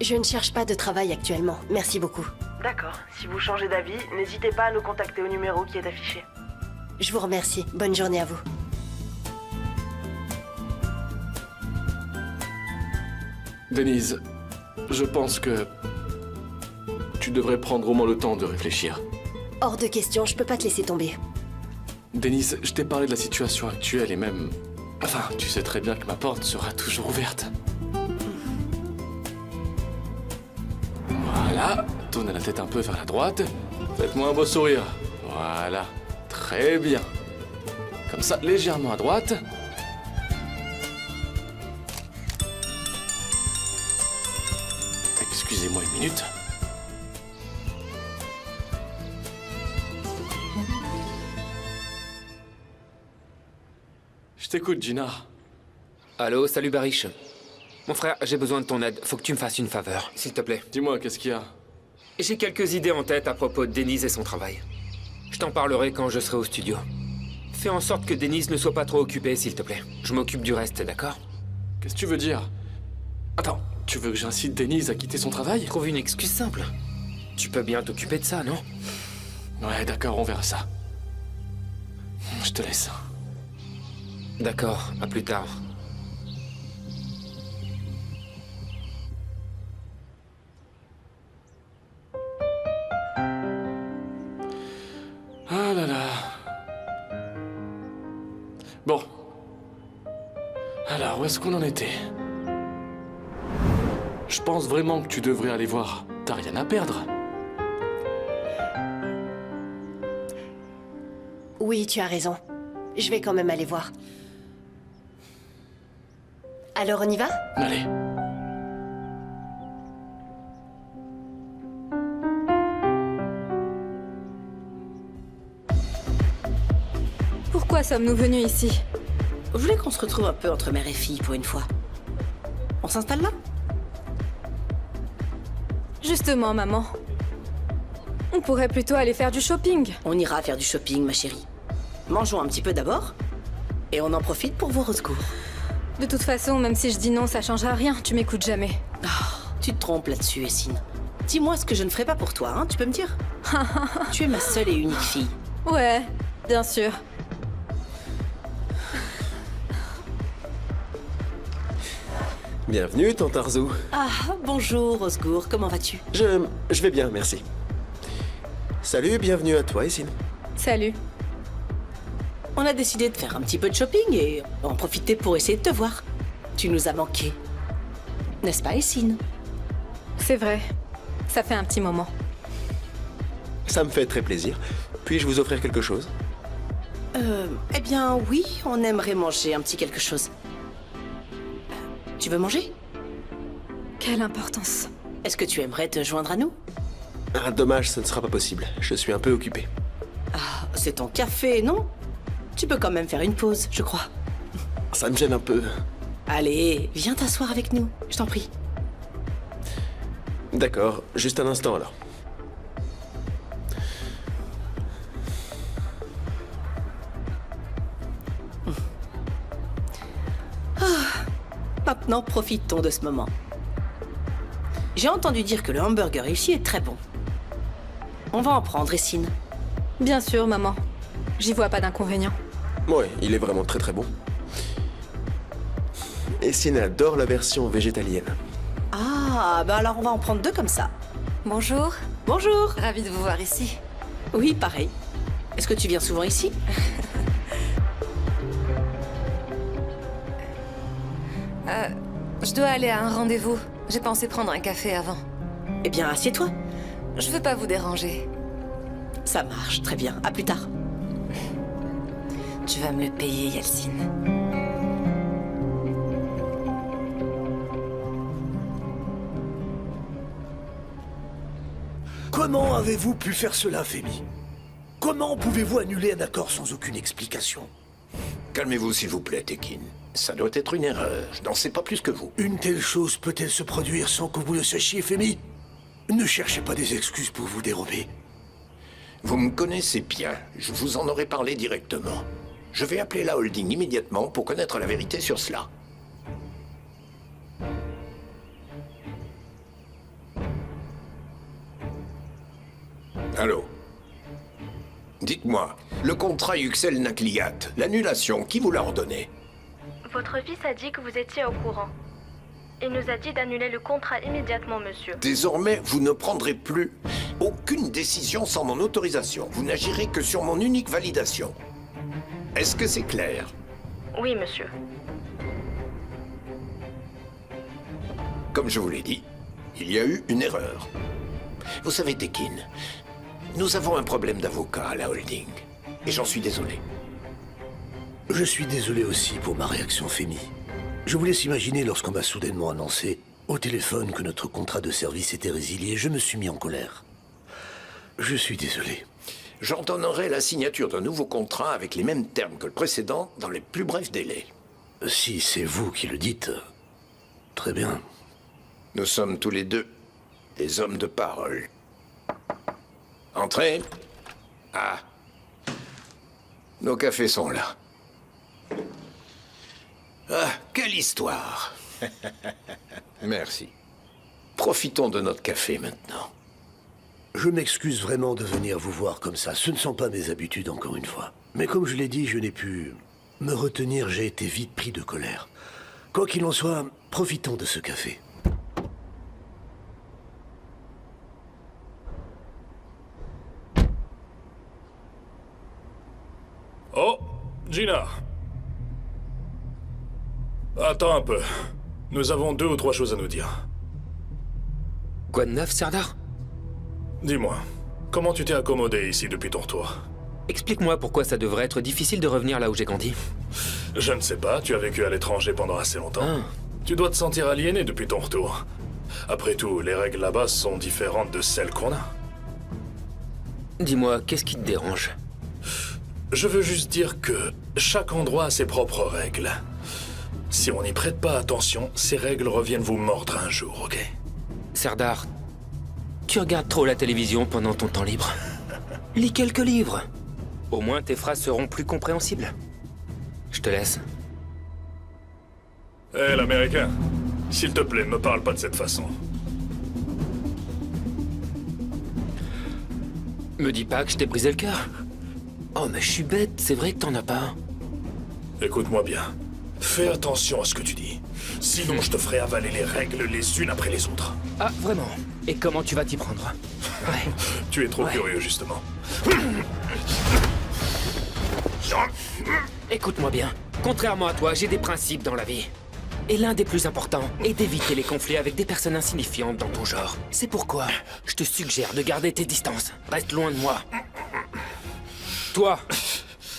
Je ne cherche pas de travail actuellement, merci beaucoup. D'accord. Si vous changez d'avis, n'hésitez pas à nous contacter au numéro qui est affiché. Je vous remercie. Bonne journée à vous. Denise, je pense que tu devrais prendre au moins le temps de réfléchir. Hors de question, je peux pas te laisser tomber. Denise, je t'ai parlé de la situation actuelle et même... Enfin, tu sais très bien que ma porte sera toujours ouverte. Voilà, tournez la tête un peu vers la droite. Faites-moi un beau sourire. Voilà, très bien. Comme ça, légèrement à droite. Excusez-moi une minute. Je t'écoute, Gina. Allô, salut Barish. Mon frère, j'ai besoin de ton aide. Faut que tu me fasses une faveur, s'il te plaît. Dis-moi, qu'est-ce qu'il y a? J'ai quelques idées en tête à propos de Denise et son travail. Je t'en parlerai quand je serai au studio. Fais en sorte que Denise ne soit pas trop occupée, s'il te plaît. Je m'occupe du reste, d'accord? Qu'est-ce que tu veux dire? Attends, tu veux que j'incite Denise à quitter son travail? Trouve une excuse simple. Tu peux bien t'occuper de ça, non? Ouais, d'accord, on verra ça. Je te laisse. D'accord, à plus tard. Ah là là. Bon. Alors, où est-ce qu'on en était? Je pense vraiment que tu devrais aller voir. T'as rien à perdre. Oui, tu as raison. Je vais quand même aller voir. Alors on y va? Allez. Pourquoi sommes-nous venus ici? Je voulais qu'on se retrouve un peu entre mère et fille pour une fois. On s'installe là? Justement, maman. On pourrait plutôt aller faire du shopping. On ira faire du shopping, ma chérie. Mangeons un petit peu d'abord, et on en profite pour voir au secours. De toute façon, même si je dis non, ça changera rien. Tu m'écoutes jamais. Oh, tu te trompes là-dessus, Essine. Dis-moi ce que je ne ferai pas pour toi, hein, tu peux me dire? Tu es ma seule et unique fille. Ouais, bien sûr. Bienvenue, tante Arzu. Ah, bonjour, Osgour, comment vas-tu? Je vais bien, merci. Salut, bienvenue à toi, Essine. Salut. On a décidé de faire un petit peu de shopping et en profiter pour essayer de te voir. Tu nous as manqué. N'est-ce pas, Essine? C'est vrai. Ça fait un petit moment. Ça me fait très plaisir. Puis-je vous offrir quelque chose? Eh bien, oui, on aimerait manger un petit quelque chose. Tu veux manger? Quelle importance. Est-ce que tu aimerais te joindre à nous? Ah, dommage, ce ne sera pas possible. Je suis un peu occupé. Ah, c'est ton café, non? Tu peux quand même faire une pause, je crois. Ça me gêne un peu. Allez, viens t'asseoir avec nous, je t'en prie. D'accord, juste un instant alors. Maintenant, profitons de ce moment. J'ai entendu dire que le hamburger ici est très bon. On va en prendre, Essine. Bien sûr, maman. J'y vois pas d'inconvénient. Ouais, il est vraiment très très bon. Essine adore la version végétalienne. Ah, bah alors on va en prendre deux comme ça. Bonjour. Bonjour. Ravie de vous voir ici. Oui, pareil. Est-ce que tu viens souvent ici? Je dois aller à un rendez-vous. J'ai pensé prendre un café avant. Eh bien, assieds-toi. Je veux pas vous déranger. Ça marche, très bien. À plus tard. Tu vas me le payer, Yeltsine. Comment avez-vous pu faire cela, Femi? Comment pouvez-vous annuler un accord sans aucune explication? Calmez-vous, s'il vous plaît, Tekin. Ça doit être une erreur. Je n'en sais pas plus que vous. Une telle chose peut-elle se produire sans que vous le sachiez, Femi? Ne cherchez pas des excuses pour vous dérober. Vous me connaissez bien. Je vous en aurais parlé directement. Je vais appeler la holding immédiatement pour connaître la vérité sur cela. Allô? Dites-moi, le contrat Yuxel Nakliat, l'annulation, qui vous l'a ordonné? Votre fils a dit que vous étiez au courant. Il nous a dit d'annuler le contrat immédiatement, monsieur. Désormais, vous ne prendrez plus aucune décision sans mon autorisation. Vous n'agirez que sur mon unique validation. Est-ce que c'est clair? Oui, monsieur. Comme je vous l'ai dit, il y a eu une erreur. Vous savez, Tekin, nous avons un problème d'avocat à la holding. Et j'en suis désolé. Je suis désolé aussi pour ma réaction, Femi. Je vous laisse imaginer lorsqu'on m'a soudainement annoncé au téléphone que notre contrat de service était résilié, je me suis mis en colère. Je suis désolé. J'ordonnerai la signature d'un nouveau contrat avec les mêmes termes que le précédent dans les plus brefs délais. Si c'est vous qui le dites, très bien. Nous sommes tous les deux des hommes de parole. Entrez. Ah. Nos cafés sont là. Ah, quelle histoire. Merci. Profitons de notre café maintenant. Je m'excuse vraiment de venir vous voir comme ça. Ce ne sont pas mes habitudes, encore une fois. Mais comme je l'ai dit, je n'ai pu me retenir. J'ai été vite pris de colère. Quoi qu'il en soit, profitons de ce café. Oh, Gina. Attends un peu. Nous avons 2 ou 3 choses à nous dire. Quoi de neuf, Serdar? Dis-moi, comment tu t'es accommodé ici depuis ton retour? Explique-moi pourquoi ça devrait être difficile de revenir là où j'ai grandi. Je ne sais pas, tu as vécu à l'étranger pendant assez longtemps. Tu dois te sentir aliéné depuis ton retour. Après tout, les règles là-bas sont différentes de celles qu'on a. Dis-moi, qu'est-ce qui te dérange? Je veux juste dire que chaque endroit a ses propres règles. Si on n'y prête pas attention, ces règles reviennent vous mordre un jour, ok? Serdar, tu regardes trop la télévision pendant ton temps libre. Lis quelques livres. Au moins tes phrases seront plus compréhensibles. Je te laisse. Hé, l'Américain, s'il te plaît, me parle pas de cette façon. Me dis pas que je t'ai brisé le cœur. Oh, mais je suis bête, c'est vrai que t'en as pas. Écoute-moi bien. Fais attention à ce que tu dis. Sinon, je te ferai avaler les règles les unes après les autres. Ah, vraiment? Et comment tu vas t'y prendre? Ouais. Tu es trop curieux, justement. Écoute-moi bien. Contrairement à toi, j'ai des principes dans la vie. Et l'un des plus importants est d'éviter les conflits avec des personnes insignifiantes dans ton genre. C'est pourquoi je te suggère de garder tes distances. Reste loin de moi. Toi,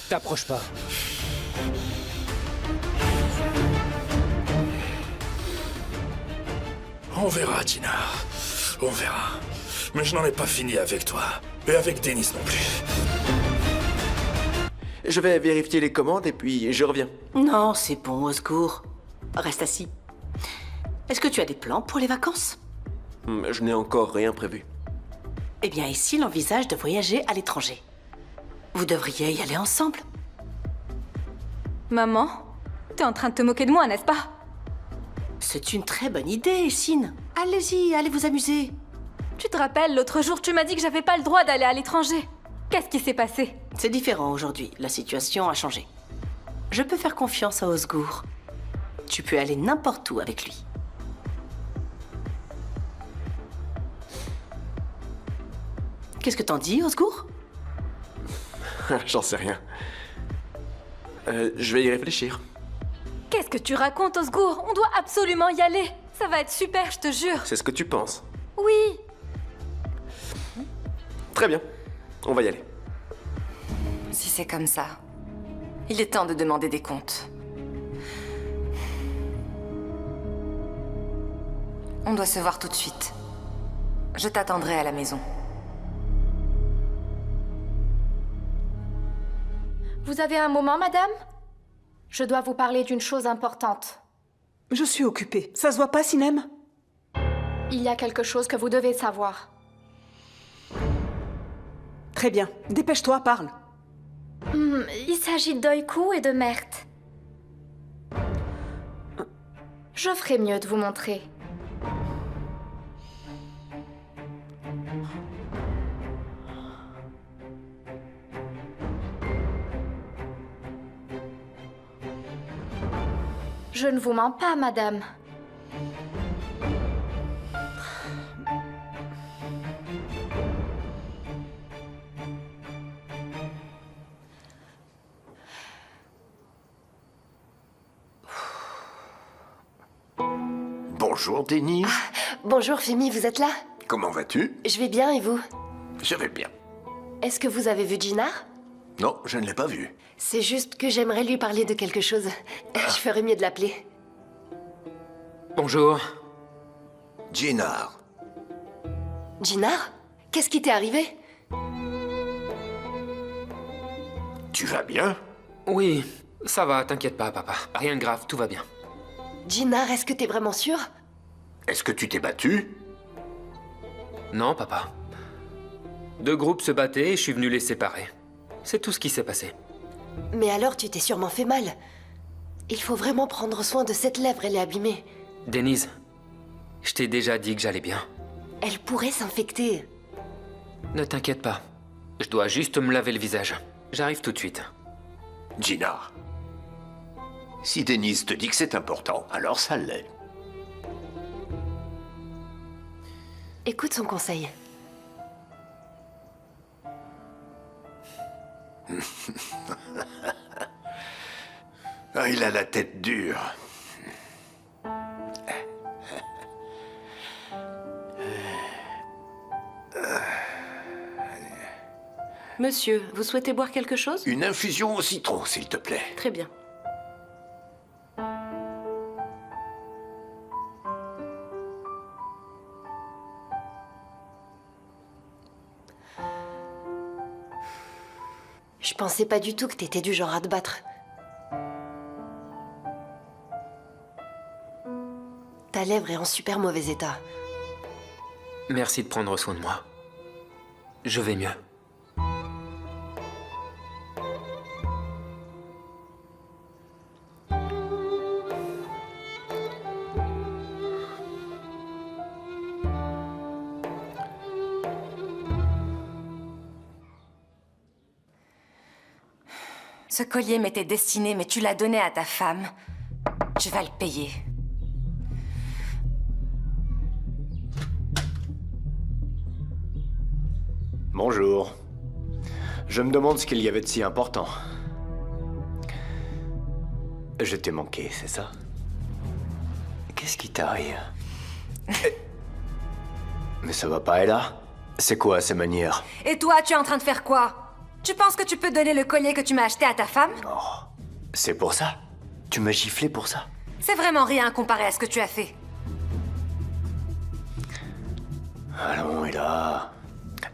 t'approches pas. On verra, Tina. On verra. Mais je n'en ai pas fini avec toi. Et avec Dennis non plus. Je vais vérifier les commandes et puis je reviens. Non, c'est bon, au secours. Reste assis. Est-ce que tu as des plans pour les vacances? Je n'ai encore rien prévu. Eh bien, ici, l'envisage de voyager à l'étranger. Vous devriez y aller ensemble. Maman, t'es en train de te moquer de moi, n'est-ce pas? C'est une très bonne idée, Essine. Allez-y, allez vous amuser. Tu te rappelles, l'autre jour, tu m'as dit que j'avais pas le droit d'aller à l'étranger. Qu'est-ce qui s'est passé? C'est différent aujourd'hui. La situation a changé. Je peux faire confiance à Osgour. Tu peux aller n'importe où avec lui. Qu'est-ce que t'en dis, Osgour? J'en sais rien. Je vais y réfléchir. Qu'est-ce que tu racontes, Osgour? On doit absolument y aller. Ça va être super, je te jure. C'est ce que tu penses? Oui. Très bien. On va y aller. Si c'est comme ça, il est temps de demander des comptes. On doit se voir tout de suite. Je t'attendrai à la maison. Vous avez un moment, madame? Je dois vous parler d'une chose importante. Je suis occupée. Ça se voit pas, Sinem? Il y a quelque chose que vous devez savoir. Très bien. Dépêche-toi, parle. Il s'agit d'Oiku et de Mert. Je ferai mieux de vous montrer. Je ne vous mens pas, madame. Bonjour, Denise. Bonjour, Femi, vous êtes là? Comment vas-tu? Je vais bien, et vous? Je vais bien. Est-ce que vous avez vu Gina? Non, je ne l'ai pas vue. C'est juste que j'aimerais lui parler de quelque chose. Je ferais mieux de l'appeler. Bonjour. Ginar. Ginar? Qu'est-ce qui t'est arrivé? Tu vas bien? Oui, ça va, t'inquiète pas, papa. Rien de grave, tout va bien. Ginar, est-ce que t'es vraiment sûr? Est-ce que tu t'es battu? Non, papa. 2 groupes se battaient et je suis venu les séparer. C'est tout ce qui s'est passé. Mais alors tu t'es sûrement fait mal. Il faut vraiment prendre soin de cette lèvre, elle est abîmée. Denise, je t'ai déjà dit que j'allais bien. Elle pourrait s'infecter. Ne t'inquiète pas. Je dois juste me laver le visage. J'arrive tout de suite. Ginar. Si Denise te dit que c'est important, alors ça l'est. Écoute son conseil. Ah, il a la tête dure. Monsieur, vous souhaitez boire quelque chose? Une infusion au citron, s'il te plaît. Très bien. Je pensais pas du tout que t'étais du genre à te battre. Ta lèvre est en super mauvais état. Merci de prendre soin de moi. Je vais mieux. Ce collier m'était destiné, mais tu l'as donné à ta femme. Tu vas le payer. Bonjour. Je me demande ce qu'il y avait de si important. Je t'ai manqué, c'est ça? Qu'est-ce qui t'arrive? Mais ça va pas, Ella? C'est quoi ces manières? Et toi, tu es en train de faire quoi? Tu penses que tu peux donner le collier que tu m'as acheté à ta femme? C'est pour ça? Tu m'as giflé pour ça? C'est vraiment rien comparé à ce que tu as fait. Allons, Ella.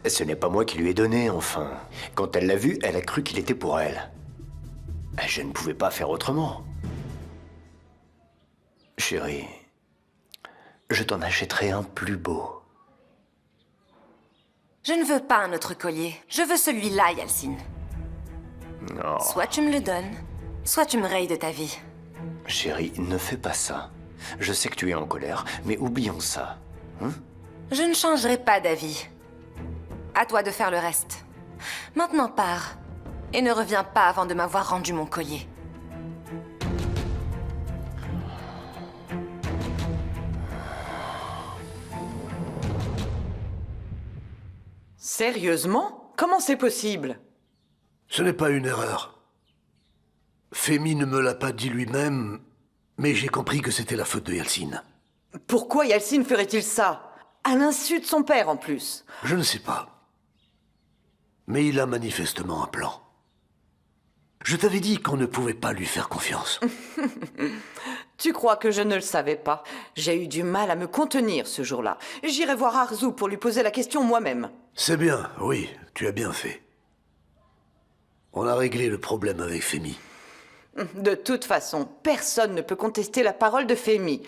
Ce n'est pas moi qui lui ai donné, enfin. Quand elle l'a vu, elle a cru qu'il était pour elle. Je ne pouvais pas faire autrement. Chérie, je t'en achèterai un plus beau. Je ne veux pas un autre collier. Je veux celui-là, Yalcine. Non. Soit tu me le donnes, soit tu me rayes de ta vie. Chérie, ne fais pas ça. Je sais que tu es en colère, mais oublions ça. Je ne changerai pas d'avis. À toi de faire le reste. Maintenant pars. Et ne reviens pas avant de m'avoir rendu mon collier. Sérieusement? Comment c'est possible? Ce n'est pas une erreur. Femi ne me l'a pas dit lui-même, mais j'ai compris que c'était la faute de Yalcine. Pourquoi Yalcine ferait-il ça? À l'insu de son père, en plus. Je ne sais pas. Mais il a manifestement un plan. Je t'avais dit qu'on ne pouvait pas lui faire confiance. Tu crois que je ne le savais pas? J'ai eu du mal à me contenir ce jour-là. J'irai voir Arzu pour lui poser la question moi-même. C'est bien, oui, tu as bien fait. On a réglé le problème avec Femi. De toute façon, personne ne peut contester la parole de Femi.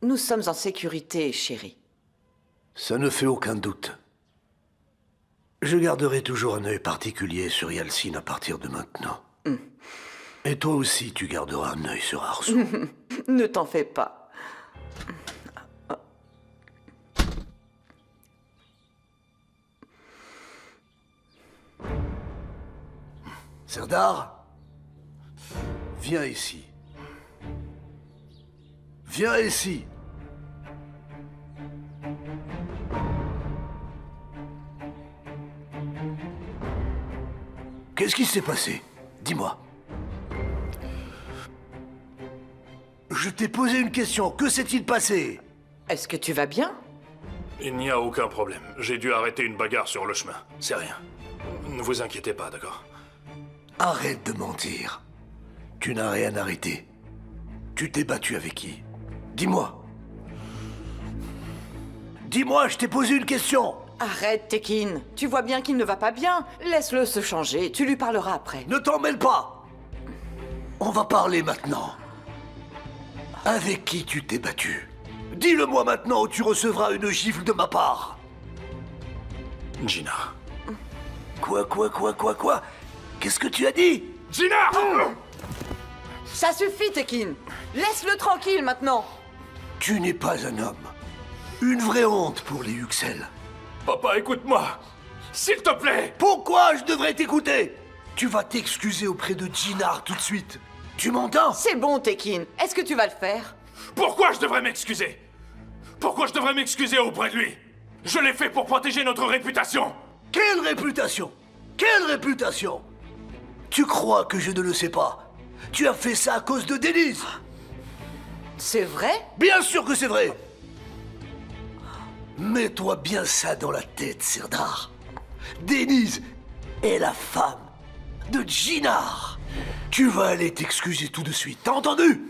Nous sommes en sécurité, chérie. Ça ne fait aucun doute. Je garderai toujours un œil particulier sur Yalcine à partir de maintenant. Et toi aussi, tu garderas un œil sur Arzu. Ne t'en fais pas. Serdar, viens ici. Viens ici. Qu'est-ce qui s'est passé? Dis-moi. Je t'ai posé une question. Que s'est-il passé? Est-ce que tu vas bien? Il n'y a aucun problème. J'ai dû arrêter une bagarre sur le chemin. C'est rien. Ne vous inquiétez pas, d'accord? Arrête de mentir. Tu n'as rien arrêté. Tu t'es battu avec qui? Dis-moi. Dis-moi, je t'ai posé une question. Arrête, Tekin. Tu vois bien qu'il ne va pas bien. Laisse-le se changer. Tu lui parleras après. Ne t'en mêle pas. On va parler maintenant. Avec qui tu t'es battu? Dis-le-moi maintenant ou tu recevras une gifle de ma part. Gina. Quoi? Qu'est-ce que tu as dit? Gina! Ça suffit, Tekin. Laisse-le tranquille maintenant. Tu n'es pas un homme. Une vraie honte pour les Huxel. Papa, écoute-moi. S'il te plaît. Pourquoi je devrais t'écouter? Tu vas t'excuser auprès de Jinar tout de suite. Tu m'entends? C'est bon, Tekin. Est-ce que tu vas le faire? Pourquoi je devrais m'excuser? Pourquoi je devrais m'excuser auprès de lui? Je l'ai fait pour protéger notre réputation. Quelle réputation? Quelle réputation? Tu crois que je ne le sais pas? Tu as fait ça à cause de Denise. C'est vrai? Bien sûr que c'est vrai. Mets-toi bien ça dans la tête, Serdar. Denise est la femme de Gina. Tu vas aller t'excuser tout de suite, t'as entendu?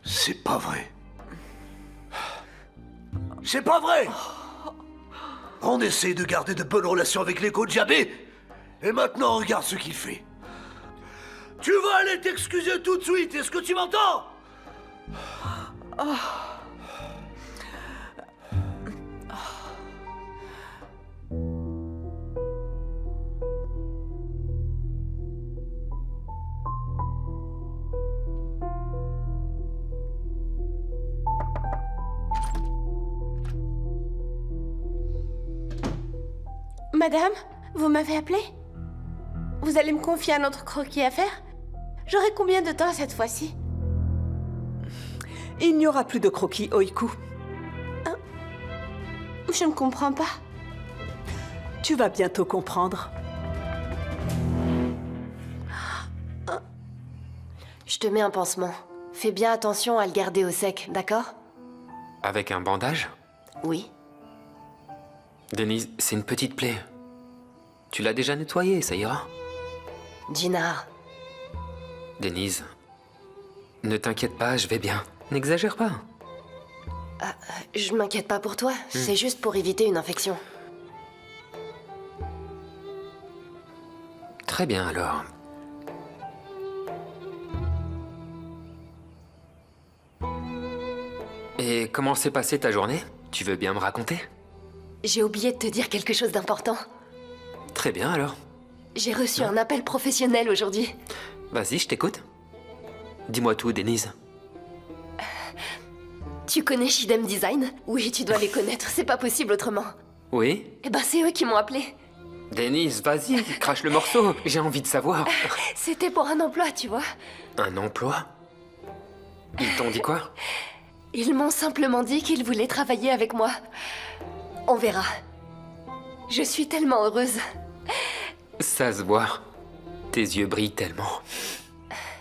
C'est pas vrai. C'est pas vrai! On essaie de garder de bonnes relations avec les Kojabe, et maintenant regarde ce qu'il fait. Tu vas aller t'excuser tout de suite, est-ce que tu m'entends? Madame, vous m'avez appelé? Vous allez me confier un autre croquis à faire? J'aurai combien de temps cette fois-ci? Il n'y aura plus de croquis, Oiku. Je ne comprends pas. Tu vas bientôt comprendre. Je te mets un pansement. Fais bien attention à le garder au sec, d'accord? Avec un bandage? Oui. Denise, c'est une petite plaie. Tu l'as déjà nettoyée, ça ira. Gina. Denise, ne t'inquiète pas, je vais bien. N'exagère pas. Je m'inquiète pas pour toi, c'est juste pour éviter une infection. Très bien alors. Et comment s'est passée ta journée? Tu veux bien me raconter? J'ai oublié de te dire quelque chose d'important. Très bien alors. J'ai reçu un appel professionnel aujourd'hui. Vas-y, je t'écoute. Dis-moi tout, Denise. Tu connais Shidem Design? Oui, tu dois les connaître, c'est pas possible autrement. Oui? Eh ben, c'est eux qui m'ont appelé. Denise, vas-y, crache le morceau. J'ai envie de savoir. C'était pour un emploi, tu vois. Un emploi? Ils t'ont dit quoi? Ils m'ont simplement dit qu'ils voulaient travailler avec moi. On verra. Je suis tellement heureuse. Ça se voit. Tes yeux brillent tellement.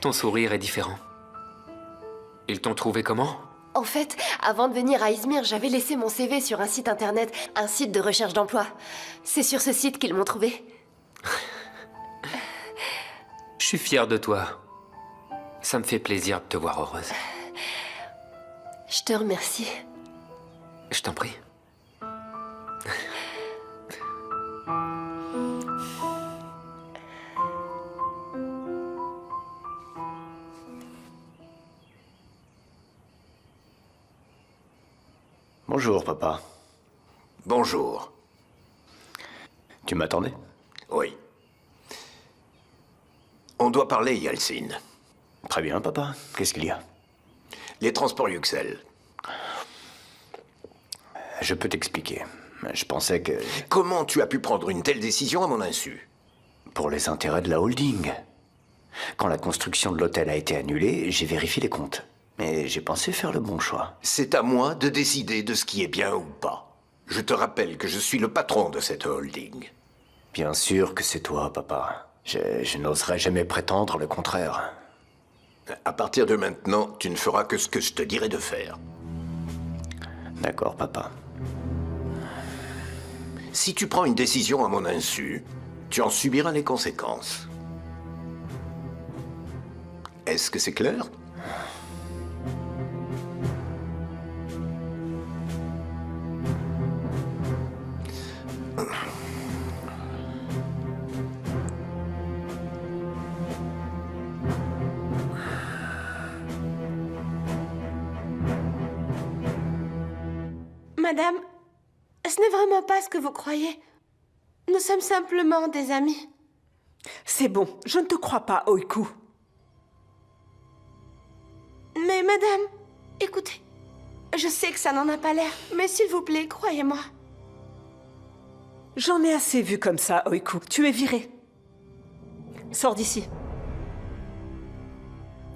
Ton sourire est différent. Ils t'ont trouvé comment? En fait, avant de venir à Izmir, j'avais laissé mon CV sur un site internet, un site de recherche d'emploi. C'est sur ce site qu'ils m'ont trouvé. Je suis fier de toi. Ça me fait plaisir de te voir heureuse. Je te remercie. Je t'en prie. Bonjour, papa. Bonjour. Tu m'attendais? Oui. On doit parler, Yeltsin. Très bien, papa. Qu'est-ce qu'il y a? Les transports Yuxel. Je peux t'expliquer. Je pensais que... Comment tu as pu prendre une telle décision à mon insu? Pour les intérêts de la holding. Quand la construction de l'hôtel a été annulée, j'ai vérifié les comptes. Mais j'ai pensé faire le bon choix. C'est à moi de décider de ce qui est bien ou pas. Je te rappelle que je suis le patron de cette holding. Bien sûr que c'est toi, papa. Je n'oserais jamais prétendre le contraire. À partir de maintenant, tu ne feras que ce que je te dirai de faire. D'accord, papa. Si tu prends une décision à mon insu, tu en subiras les conséquences. Est-ce que c'est clair? Madame, ce n'est vraiment pas ce que vous croyez. Nous sommes simplement des amis. C'est bon, je ne te crois pas, Oiku. Mais madame, écoutez, je sais que ça n'en a pas l'air, mais s'il vous plaît, croyez-moi. J'en ai assez vu comme ça, Oiku. Tu es viré. Sors d'ici.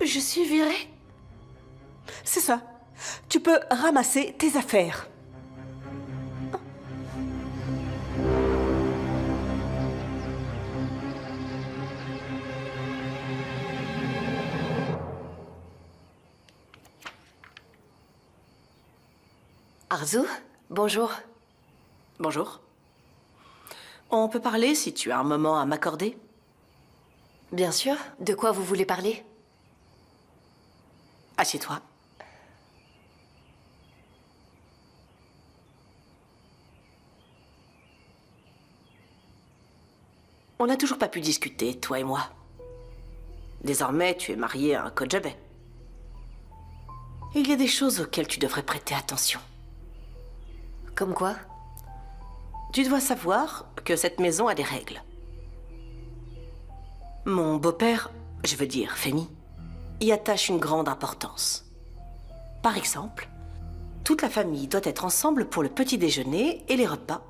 Je suis virée? C'est ça. Tu peux ramasser tes affaires. Arzu, bonjour. Bonjour. On peut parler si tu as un moment à m'accorder? Bien sûr. De quoi vous voulez parler? Assieds-toi. On n'a toujours pas pu discuter, toi et moi. Désormais, tu es marié à un Kojabé. Il y a des choses auxquelles tu devrais prêter attention. Comme quoi? Tu dois savoir que cette maison a des règles. Mon beau-père, je veux dire Femi, y attache une grande importance. Par exemple, toute la famille doit être ensemble pour le petit déjeuner et les repas.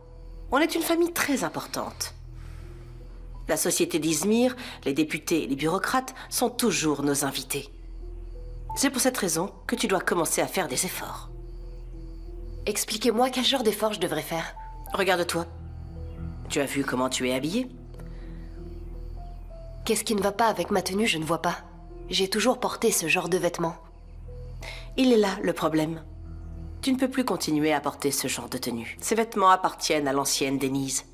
On est une famille très importante. La société d'Izmir, les députés et les bureaucrates sont toujours nos invités. C'est pour cette raison que tu dois commencer à faire des efforts. Expliquez-moi quel genre d'effort je devrais faire. Regarde-toi. Tu as vu comment tu es habillée? Qu'est-ce qui ne va pas avec ma tenue, je ne vois pas. J'ai toujours porté ce genre de vêtements. Il est là, le problème. Tu ne peux plus continuer à porter ce genre de tenue. Ces vêtements appartiennent à l'ancienne Denise.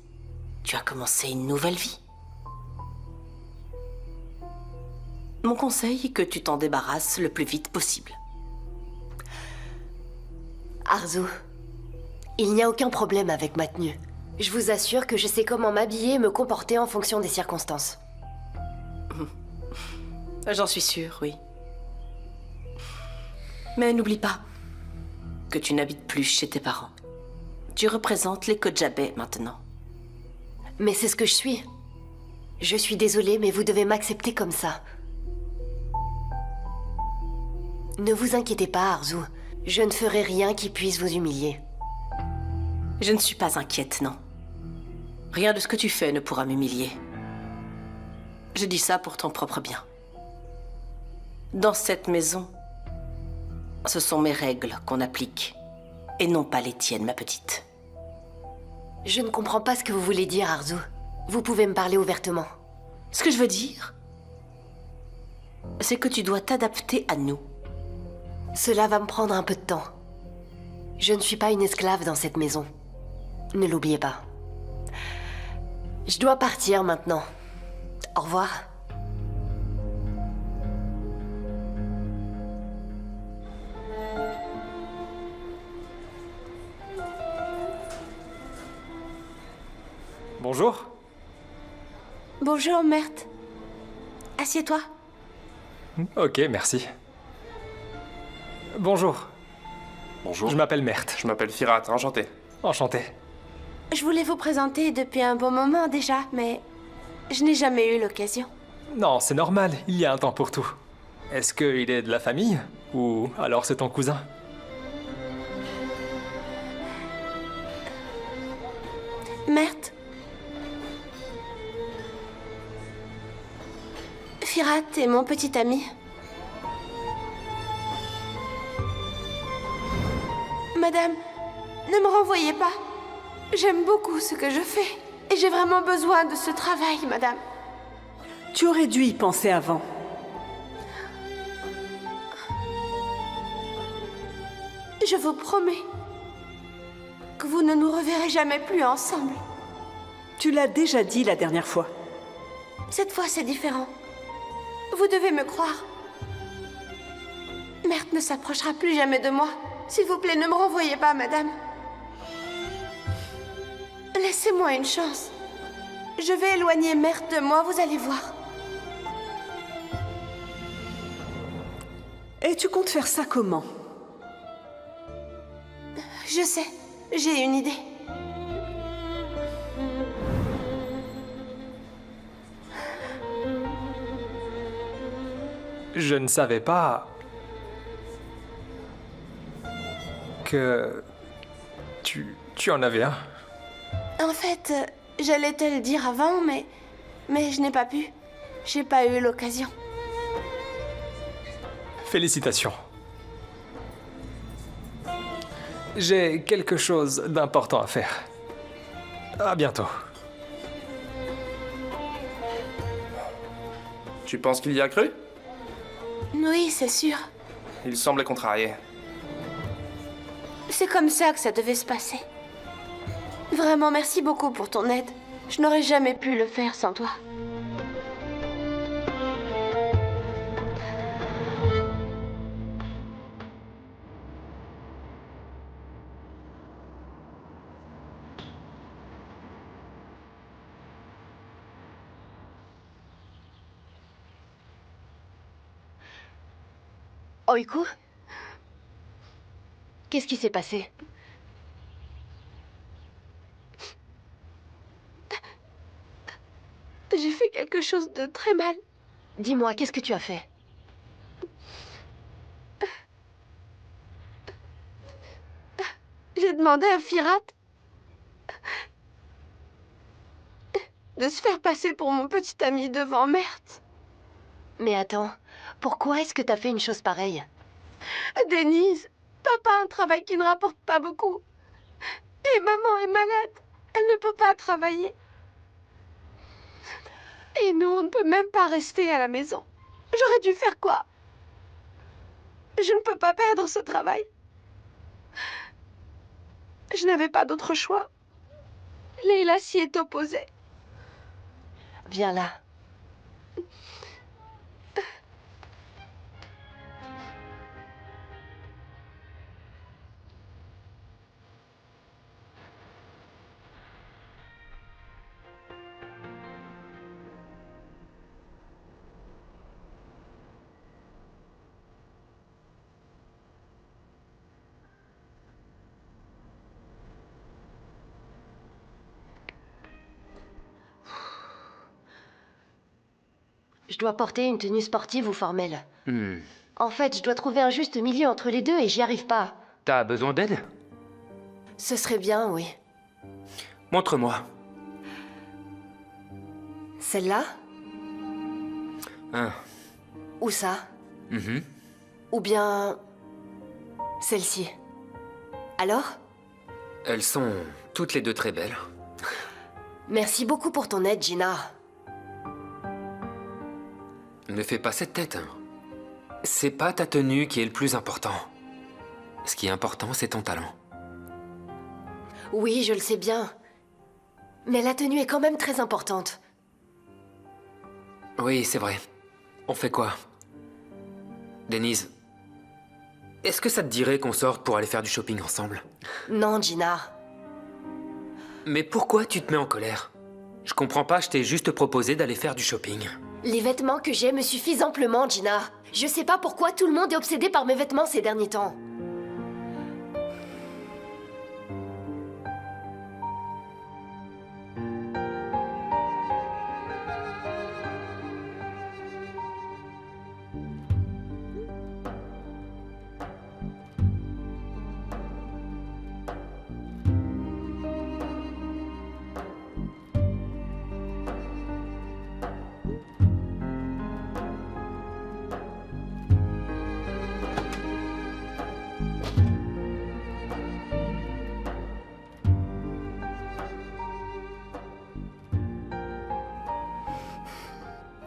Tu as commencé une nouvelle vie. Mon conseil est que tu t'en débarrasses le plus vite possible. Arzu, il n'y a aucun problème avec ma tenue. Je vous assure que je sais comment m'habiller et me comporter en fonction des circonstances. J'en suis sûre, oui. Mais n'oublie pas que tu n'habites plus chez tes parents. Tu représentes les Kojabé maintenant. Mais c'est ce que je suis. Je suis désolée, mais vous devez m'accepter comme ça. Ne vous inquiétez pas, Arzu. Je ne ferai rien qui puisse vous humilier. Je ne suis pas inquiète, non. Rien de ce que tu fais ne pourra m'humilier. Je dis ça pour ton propre bien. Dans cette maison, ce sont mes règles qu'on applique, et non pas les tiennes, ma petite. Je ne comprends pas ce que vous voulez dire, Arzu. Vous pouvez me parler ouvertement. Ce que je veux dire, c'est que tu dois t'adapter à nous. Cela va me prendre un peu de temps. Je ne suis pas une esclave dans cette maison. Ne l'oubliez pas. Je dois partir maintenant. Au revoir. Bonjour. Bonjour, Mert. Assieds-toi. Ok, merci. Bonjour. Bonjour. Je m'appelle Mert. Je m'appelle Firat, enchanté. Enchanté. Je voulais vous présenter depuis un bon moment déjà, mais je n'ai jamais eu l'occasion. Non, c'est normal, il y a un temps pour tout. Est-ce qu'il est de la famille? Ou alors c'est ton cousin? Mert. Firat est mon petit ami. Madame, ne me renvoyez pas. J'aime beaucoup ce que je fais. Et j'ai vraiment besoin de ce travail, madame. Tu aurais dû y penser avant. Je vous promets que vous ne nous reverrez jamais plus ensemble. Tu l'as déjà dit la dernière fois. Cette fois, c'est différent. Vous devez me croire. Mert ne s'approchera plus jamais de moi. S'il vous plaît, ne me renvoyez pas, madame. Laissez-moi une chance. Je vais éloigner Mert de moi, vous allez voir. Et tu comptes faire ça comment? Je sais, j'ai une idée. Je ne savais pas que tu en avais un. En fait, j'allais te le dire avant, mais je n'ai pas pu. J'ai pas eu l'occasion. Félicitations. J'ai quelque chose d'important à faire. À bientôt. Tu penses qu'il y a cru? Oui, c'est sûr. Il semblait contrarié. C'est comme ça que ça devait se passer. Vraiment, merci beaucoup pour ton aide. Je n'aurais jamais pu le faire sans toi. Oiku? Qu'est-ce qui s'est passé? J'ai fait quelque chose de très mal. Dis-moi, qu'est-ce que tu as fait? J'ai demandé à Firat de se faire passer pour mon petit ami devant Mert. Mais attends, pourquoi est-ce que t'as fait une chose pareille? Denise, papa a un travail qui ne rapporte pas beaucoup. Et maman est malade. Elle ne peut pas travailler. Et nous, on ne peut même pas rester à la maison. J'aurais dû faire quoi? Je ne peux pas perdre ce travail. Je n'avais pas d'autre choix. Leila s'y est opposée. Viens là. Je dois porter une tenue sportive ou formelle. En fait, je dois trouver un juste milieu entre les deux et j'y arrive pas. T'as besoin d'aide? Ce serait bien, oui. Montre-moi. Celle-là? Hein. Ou ça? Mhm. Ou bien... celle-ci. Alors? Elles sont toutes les deux très belles. Merci beaucoup pour ton aide, Gina. Ne fais pas cette tête. C'est pas ta tenue qui est le plus important. Ce qui est important, c'est ton talent. Oui, je le sais bien. Mais la tenue est quand même très importante. Oui, c'est vrai. On fait quoi? Denise, est-ce que ça te dirait qu'on sorte pour aller faire du shopping ensemble? Non, Gina. Mais pourquoi tu te mets en colère? Je comprends pas, je t'ai juste proposé d'aller faire du shopping. Les vêtements que j'ai me suffisent amplement, Gina. Je sais pas pourquoi tout le monde est obsédé par mes vêtements ces derniers temps.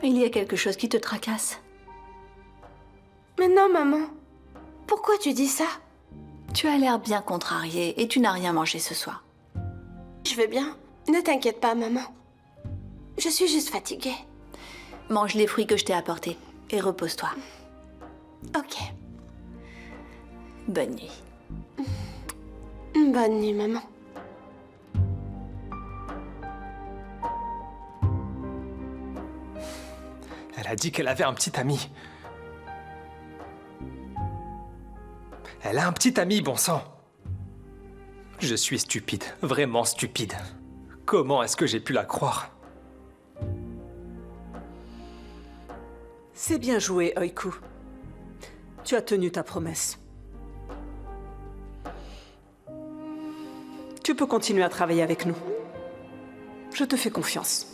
Il y a quelque chose qui te tracasse. Mais non, maman. Pourquoi tu dis ça? Tu as l'air bien contrariée et tu n'as rien mangé ce soir. Je vais bien. Ne t'inquiète pas, maman. Je suis juste fatiguée. Mange les fruits que je t'ai apportés et repose-toi. Ok. Bonne nuit. Bonne nuit, maman. Elle a dit qu'elle avait un petit ami. Elle a un petit ami, bon sang. Je suis stupide, vraiment stupide. Comment est-ce que j'ai pu la croire? C'est bien joué, Oiku. Tu as tenu ta promesse. Tu peux continuer à travailler avec nous. Je te fais confiance.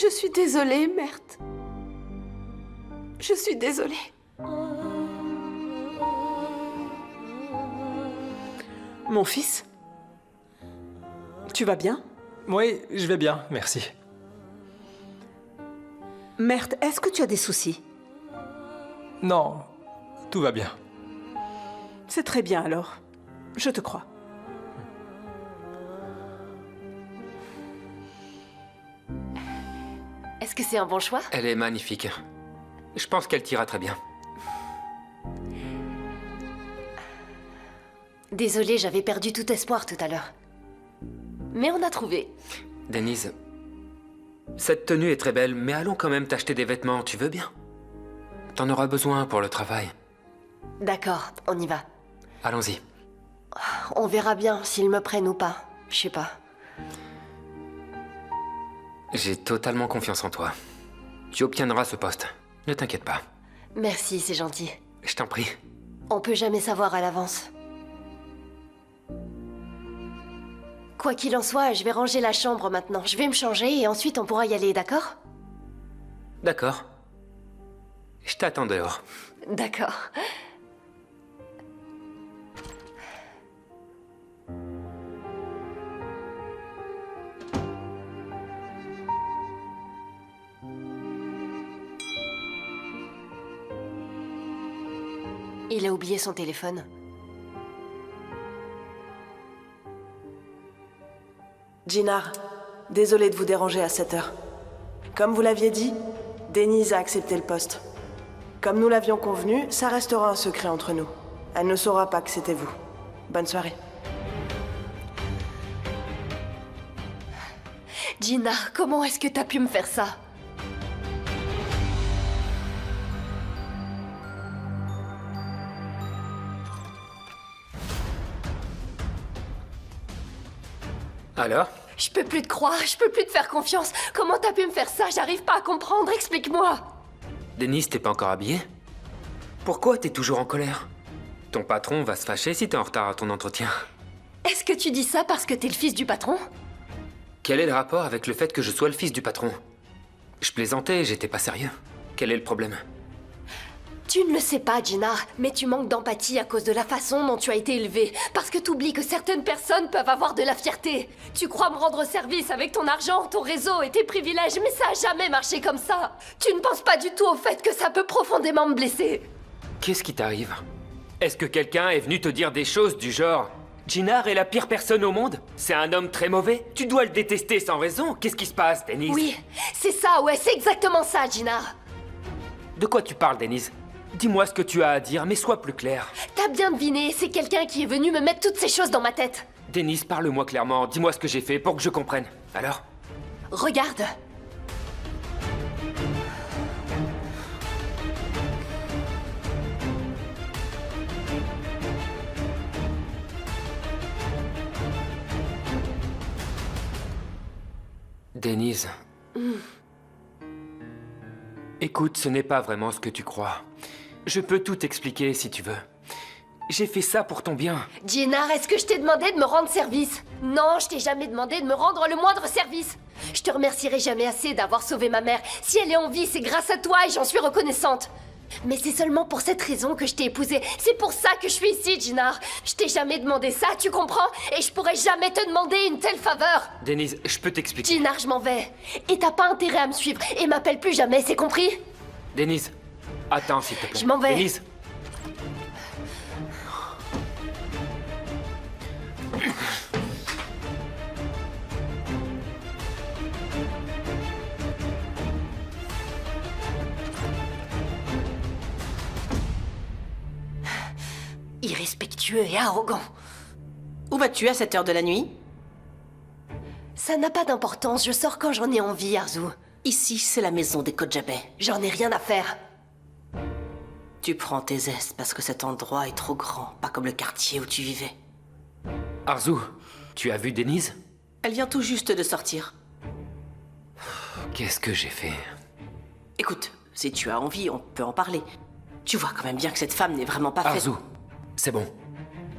Je suis désolée, Mert. Je suis désolée. Mon fils? Tu vas bien? Oui, je vais bien, merci. Mert, est-ce que tu as des soucis? Non, tout va bien. C'est très bien alors. Je te crois. Est-ce que c'est un bon choix? Elle est magnifique. Je pense qu'elle t'ira très bien. Désolée, j'avais perdu tout espoir tout à l'heure. Mais on a trouvé. Denise, cette tenue est très belle, mais allons quand même t'acheter des vêtements, tu veux bien? T'en auras besoin pour le travail. D'accord, on y va. Allons-y. On verra bien s'ils me prennent ou pas. Je sais pas. J'ai totalement confiance en toi. Tu obtiendras ce poste. Ne t'inquiète pas. Merci, c'est gentil. Je t'en prie. On peut jamais savoir à l'avance. Quoi qu'il en soit, je vais ranger la chambre maintenant. Je vais me changer et ensuite on pourra y aller, d'accord? D'accord. Je t'attends dehors. D'accord. Il a oublié son téléphone. Jinar, désolé de vous déranger à cette heure. Comme vous l'aviez dit, Denise a accepté le poste. Comme nous l'avions convenu, ça restera un secret entre nous. Elle ne saura pas que c'était vous. Bonne soirée. Gina, comment est-ce que t'as pu me faire ça? Alors? Je peux plus te croire, je peux plus te faire confiance. Comment t'as pu me faire ça? J'arrive pas à comprendre, explique-moi. Denise, t'es pas encore habillée? Pourquoi t'es toujours en colère? Ton patron va se fâcher si t'es en retard à ton entretien. Est-ce que tu dis ça parce que t'es le fils du patron? Quel est le rapport avec le fait que je sois le fils du patron? Je plaisantais, j'étais pas sérieux. Quel est le problème? Tu ne le sais pas, Gina, mais tu manques d'empathie à cause de la façon dont tu as été élevée. Parce que t'oublies que certaines personnes peuvent avoir de la fierté. Tu crois me rendre service avec ton argent, ton réseau et tes privilèges, mais ça a jamais marché comme ça. Tu ne penses pas du tout au fait que ça peut profondément me blesser. Qu'est-ce qui t'arrive? Est-ce que quelqu'un est venu te dire des choses du genre Jinar est la pire personne au monde? C'est un homme très mauvais? Tu dois le détester sans raison? Qu'est-ce qui se passe, Denise? Oui, c'est ça, ouais, c'est exactement ça, Gina. De quoi tu parles, Denise? Dis-moi ce que tu as à dire, mais sois plus clair. T'as bien deviné, c'est quelqu'un qui est venu me mettre toutes ces choses dans ma tête. Denise, parle-moi clairement, dis-moi ce que j'ai fait pour que je comprenne. Alors? Regarde. Denise. Écoute, ce n'est pas vraiment ce que tu crois. Je peux tout expliquer si tu veux. J'ai fait ça pour ton bien. Gina, est-ce que je t'ai demandé de me rendre service? Non, je t'ai jamais demandé de me rendre le moindre service. Je te remercierai jamais assez d'avoir sauvé ma mère. Si elle est en vie, c'est grâce à toi et j'en suis reconnaissante. Mais c'est seulement pour cette raison que je t'ai épousée. C'est pour ça que je suis ici, Gina. Je t'ai jamais demandé ça, tu comprends? Et je pourrais jamais te demander une telle faveur. Denise, je peux t'expliquer. Gina, je m'en vais. Et t'as pas intérêt à me suivre. Et m'appelle plus jamais, c'est compris? Denise, attends s'il te plaît. Je m'en vais. Denise. Irrespectueux et arrogant. Où vas-tu à cette heure de la nuit? Ça n'a pas d'importance, je sors quand j'en ai envie, Arzu. Ici, c'est la maison des Kojabé. J'en ai rien à faire. Tu prends tes aises parce que cet endroit est trop grand, pas comme le quartier où tu vivais. Arzu, tu as vu Denise? Elle vient tout juste de sortir. Qu'est-ce que j'ai fait? Écoute, si tu as envie, on peut en parler. Tu vois quand même bien que cette femme n'est vraiment pas faite... Arzu, c'est bon.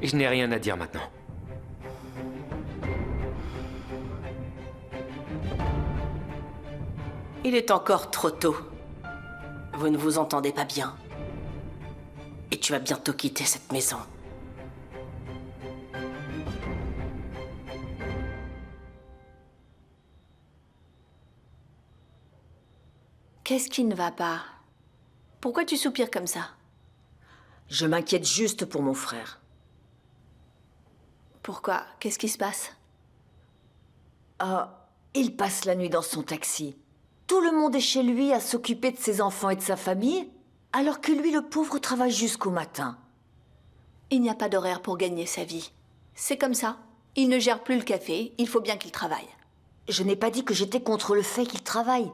Je n'ai rien à dire maintenant. Il est encore trop tôt. Vous ne vous entendez pas bien. Et tu vas bientôt quitter cette maison. Qu'est-ce qui ne va pas? Pourquoi tu soupires comme ça? Je m'inquiète juste pour mon frère. Pourquoi? Qu'est-ce qui se passe? Ah, il passe la nuit dans son taxi. Tout le monde est chez lui à s'occuper de ses enfants et de sa famille, alors que lui, le pauvre, travaille jusqu'au matin. Il n'y a pas d'horaire pour gagner sa vie. C'est comme ça. Il ne gère plus le café, il faut bien qu'il travaille. Je n'ai pas dit que j'étais contre le fait qu'il travaille.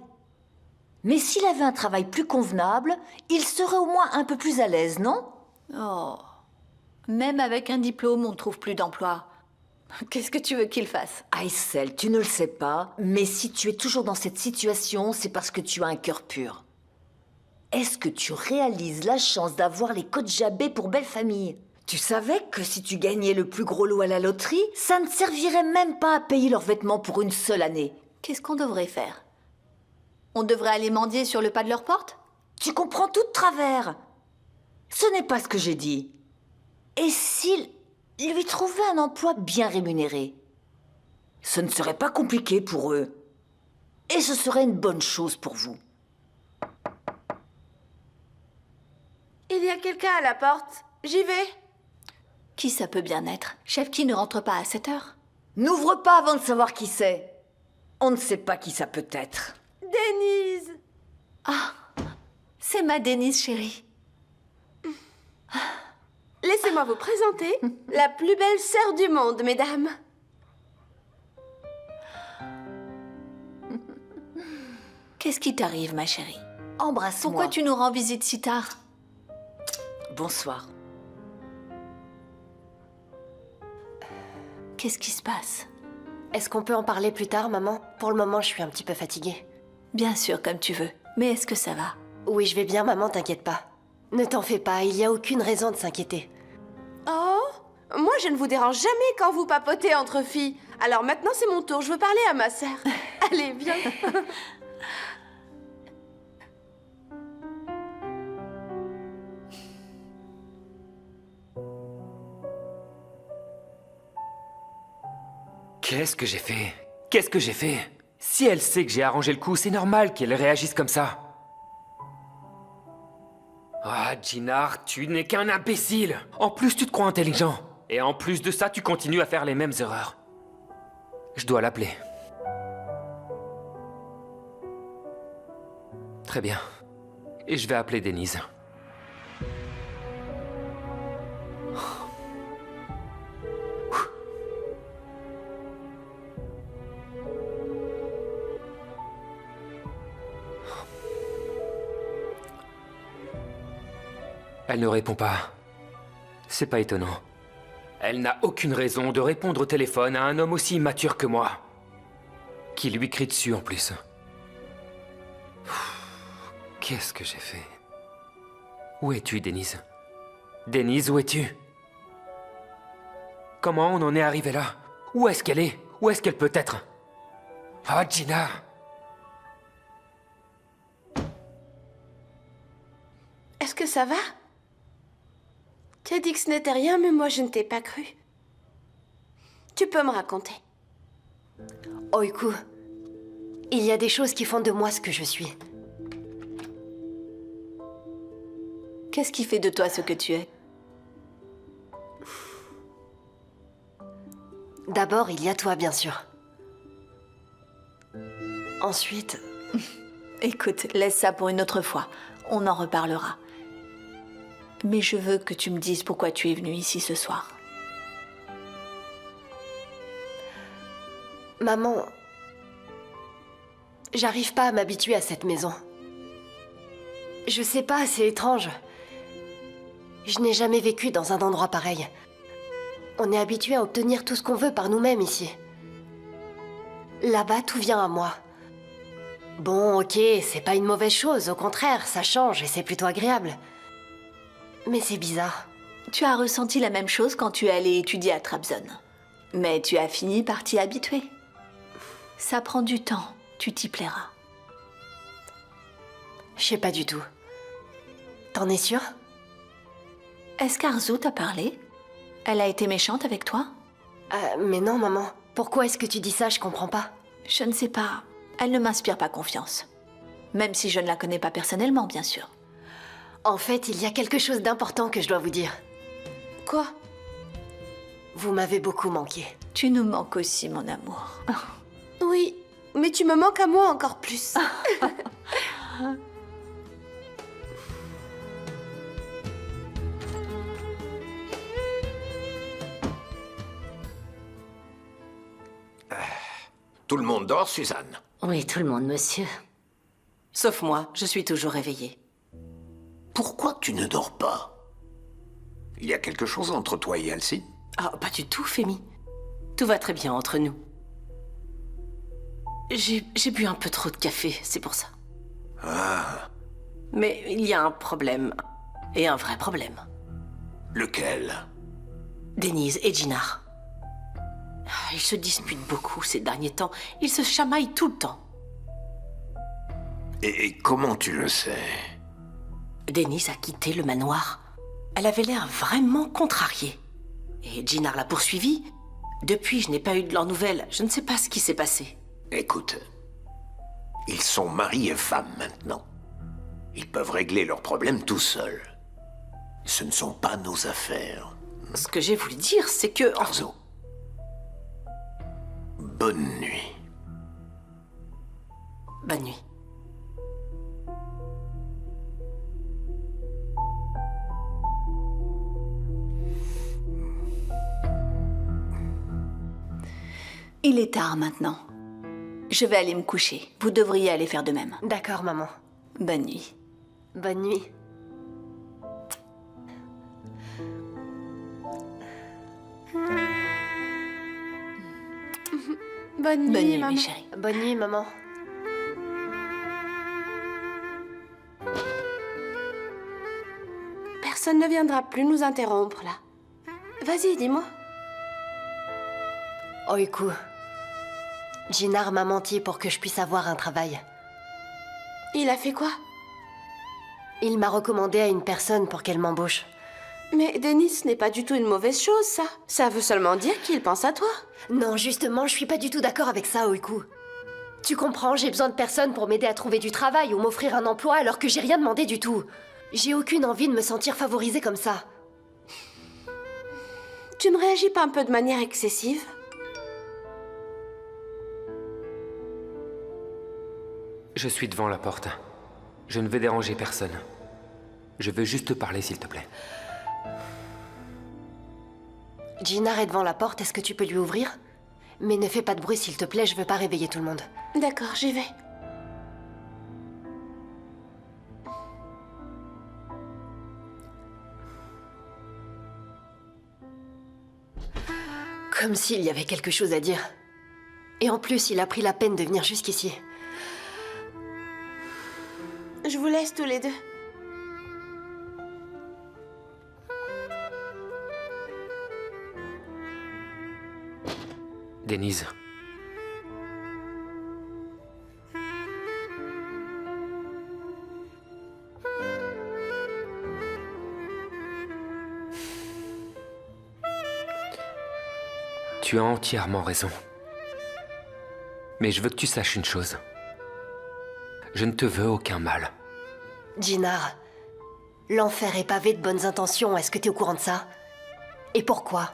Mais s'il avait un travail plus convenable, il serait au moins un peu plus à l'aise, non? Oh. Même avec un diplôme, on ne trouve plus d'emploi. Qu'est-ce que tu veux qu'il fasse? Aïssel, tu ne le sais pas, mais si tu es toujours dans cette situation, c'est parce que tu as un cœur pur. Est-ce que tu réalises la chance d'avoir les codes Jabé pour belle famille? Tu savais que si tu gagnais le plus gros lot à la loterie, ça ne servirait même pas à payer leurs vêtements pour une seule année. Qu'est-ce qu'on devrait faire? On devrait aller mendier sur le pas de leur porte? Tu comprends tout de travers. Ce n'est pas ce que j'ai dit. Et s'il lui trouvait un emploi bien rémunéré? Ce ne serait pas compliqué pour eux. Et ce serait une bonne chose pour vous. Il y a quelqu'un à la porte. J'y vais. Qui ça peut bien être? Chef qui ne rentre pas à 7 heures? N'ouvre pas avant de savoir qui c'est. On ne sait pas qui ça peut être. Denise! Ah, c'est ma Denise chérie. Laissez-moi vous présenter la plus belle sœur du monde, mesdames. Qu'est-ce qui t'arrive, ma chérie? Embrasse-moi. Pourquoi tu nous rends visite si tard? Bonsoir. Qu'est-ce qui se passe? Est-ce qu'on peut en parler plus tard, maman? Pour le moment, je suis un petit peu fatiguée. Bien sûr, comme tu veux. Mais est-ce que ça va? Oui, je vais bien, maman, t'inquiète pas. Ne t'en fais pas, il n'y a aucune raison de s'inquiéter. Oh, moi je ne vous dérange jamais quand vous papotez entre filles. Alors maintenant c'est mon tour, je veux parler à ma sœur. Allez, viens. Qu'est-ce que j'ai fait? Qu'est-ce que j'ai fait? Si elle sait que j'ai arrangé le coup, c'est normal qu'elle réagisse comme ça. Ah, Jinar, tu n'es qu'un imbécile! En plus, tu te crois intelligent. Et en plus de ça, tu continues à faire les mêmes erreurs. Je dois l'appeler. Très bien. Et je vais appeler Denise. Elle ne répond pas. C'est pas étonnant. Elle n'a aucune raison de répondre au téléphone à un homme aussi immature que moi. Qui lui crie dessus en plus. Qu'est-ce que j'ai fait? Où es-tu, Denise? Denise, où es-tu? Comment on en est arrivé là? Où est-ce qu'elle est? Où est-ce qu'elle peut être? Ah, Gina! Est-ce que ça va? Tu as dit que ce n'était rien, mais moi je ne t'ai pas cru. Tu peux me raconter. Oiku, il y a des choses qui font de moi ce que je suis. Qu'est-ce qui fait de toi ce que tu es? D'abord, il y a toi, bien sûr. Ensuite... Écoute, laisse ça pour une autre fois. On en reparlera. Mais je veux que tu me dises pourquoi tu es venue ici ce soir. Maman... J'arrive pas à m'habituer à cette maison. Je sais pas, c'est étrange. Je n'ai jamais vécu dans un endroit pareil. On est habitué à obtenir tout ce qu'on veut par nous-mêmes ici. Là-bas, tout vient à moi. Bon, ok, c'est pas une mauvaise chose, au contraire, ça change et c'est plutôt agréable. Mais c'est bizarre. Tu as ressenti la même chose quand tu es allé étudier à Trabzon. Mais tu as fini par t'y habituer. Ça prend du temps, tu t'y plairas. Je sais pas du tout. T'en es sûre? Est-ce qu'Arzu t'a parlé? Elle a été méchante avec toi? Mais non, maman. Pourquoi est-ce que tu dis ça? Je comprends pas. Je ne sais pas. Elle ne m'inspire pas confiance. Même si je ne la connais pas personnellement, bien sûr. En fait, il y a quelque chose d'important que je dois vous dire. Quoi? Vous m'avez beaucoup manqué. Tu nous manques aussi, mon amour. Oui, mais tu me manques à moi encore plus. Tout le monde dort, Suzanne? Oui, tout le monde, monsieur. Sauf moi, je suis toujours réveillée. Pourquoi tu ne dors pas? Il y a quelque chose entre toi et Elsie? Ah, pas du tout, Fémi. Tout va très bien entre nous. J'ai bu un peu trop de café, c'est pour ça. Ah. Mais il y a un problème. Et un vrai problème. Lequel? Denise et Ginar. Ils se disputent beaucoup ces derniers temps. Ils se chamaillent tout le temps. Et comment tu le sais? Denise a quitté le manoir. Elle avait l'air vraiment contrariée. Et Ginar l'a poursuivie. Depuis, je n'ai pas eu de leurs nouvelles. Je ne sais pas ce qui s'est passé. Écoute, ils sont mari et femme maintenant. Ils peuvent régler leurs problèmes tout seuls. Ce ne sont pas nos affaires. Ce que j'ai voulu dire, c'est que... Arzo, bonne nuit. Bonne nuit. Il est tard maintenant. Je vais aller me coucher. Vous devriez aller faire de même. D'accord, maman. Bonne nuit. Bonne nuit. Bonne nuit, maman. mes chéris. Bonne nuit, maman. Personne ne viendra plus nous interrompre, là. Vas-y, dis-moi. Oiku. Ginar m'a menti pour que je puisse avoir un travail. Il a fait quoi? Il m'a recommandé à une personne pour qu'elle m'embauche. Mais Denis, ce n'est pas du tout une mauvaise chose, ça. Ça veut seulement dire qu'il pense à toi. Non, justement, je suis pas du tout d'accord avec ça, Oiku. Tu comprends, j'ai besoin de personne pour m'aider à trouver du travail ou m'offrir un emploi alors que j'ai rien demandé du tout. J'ai aucune envie de me sentir favorisée comme ça. Tu ne réagis pas un peu de manière excessive? Je suis devant la porte. Je ne veux déranger personne. Je veux juste te parler, s'il te plaît. Ginar est devant la porte, est-ce que tu peux lui ouvrir? Mais ne fais pas de bruit, s'il te plaît, je veux pas réveiller tout le monde. D'accord, j'y vais. Comme s'il y avait quelque chose à dire. Et en plus, il a pris la peine de venir jusqu'ici. Je vous laisse tous les deux. Denise. Tu as entièrement raison. Mais je veux que tu saches une chose. Je ne te veux aucun mal. Ginar, l'enfer est pavé de bonnes intentions, est-ce que t'es au courant de ça? Et pourquoi?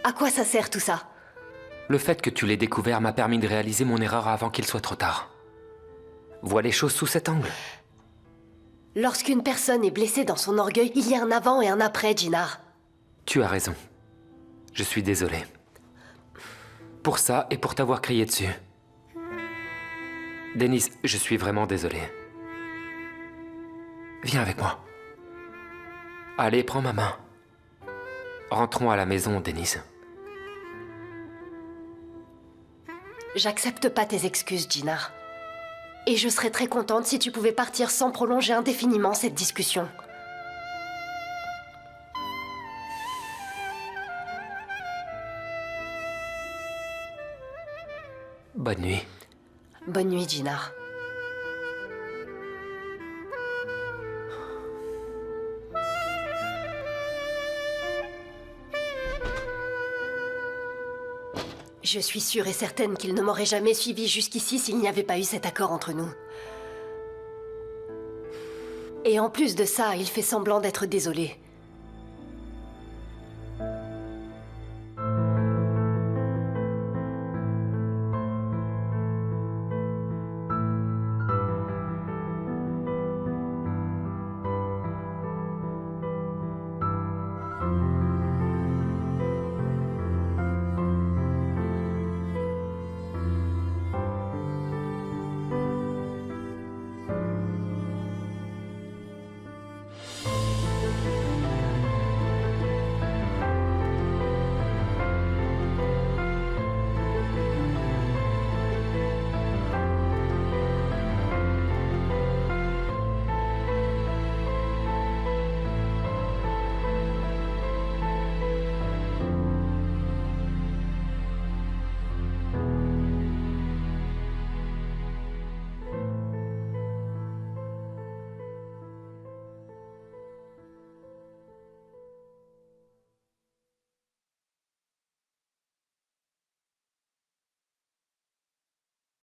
À quoi ça sert tout ça? Le fait que tu l'aies découvert m'a permis de réaliser mon erreur avant qu'il soit trop tard. Vois les choses sous cet angle. Lorsqu'une personne est blessée dans son orgueil, il y a un avant et un après, Ginar. Tu as raison. Je suis désolé. Pour ça et pour t'avoir crié dessus. Denise, je suis vraiment désolé. Viens avec moi. Allez, prends ma main. Rentrons à la maison, Denise. J'accepte pas tes excuses, Ginar. Et je serais très contente si tu pouvais partir sans prolonger indéfiniment cette discussion. Bonne nuit. Bonne nuit, Ginar. Je suis sûre et certaine qu'il ne m'aurait jamais suivi jusqu'ici s'il n'y avait pas eu cet accord entre nous. Et en plus de ça, il fait semblant d'être désolé.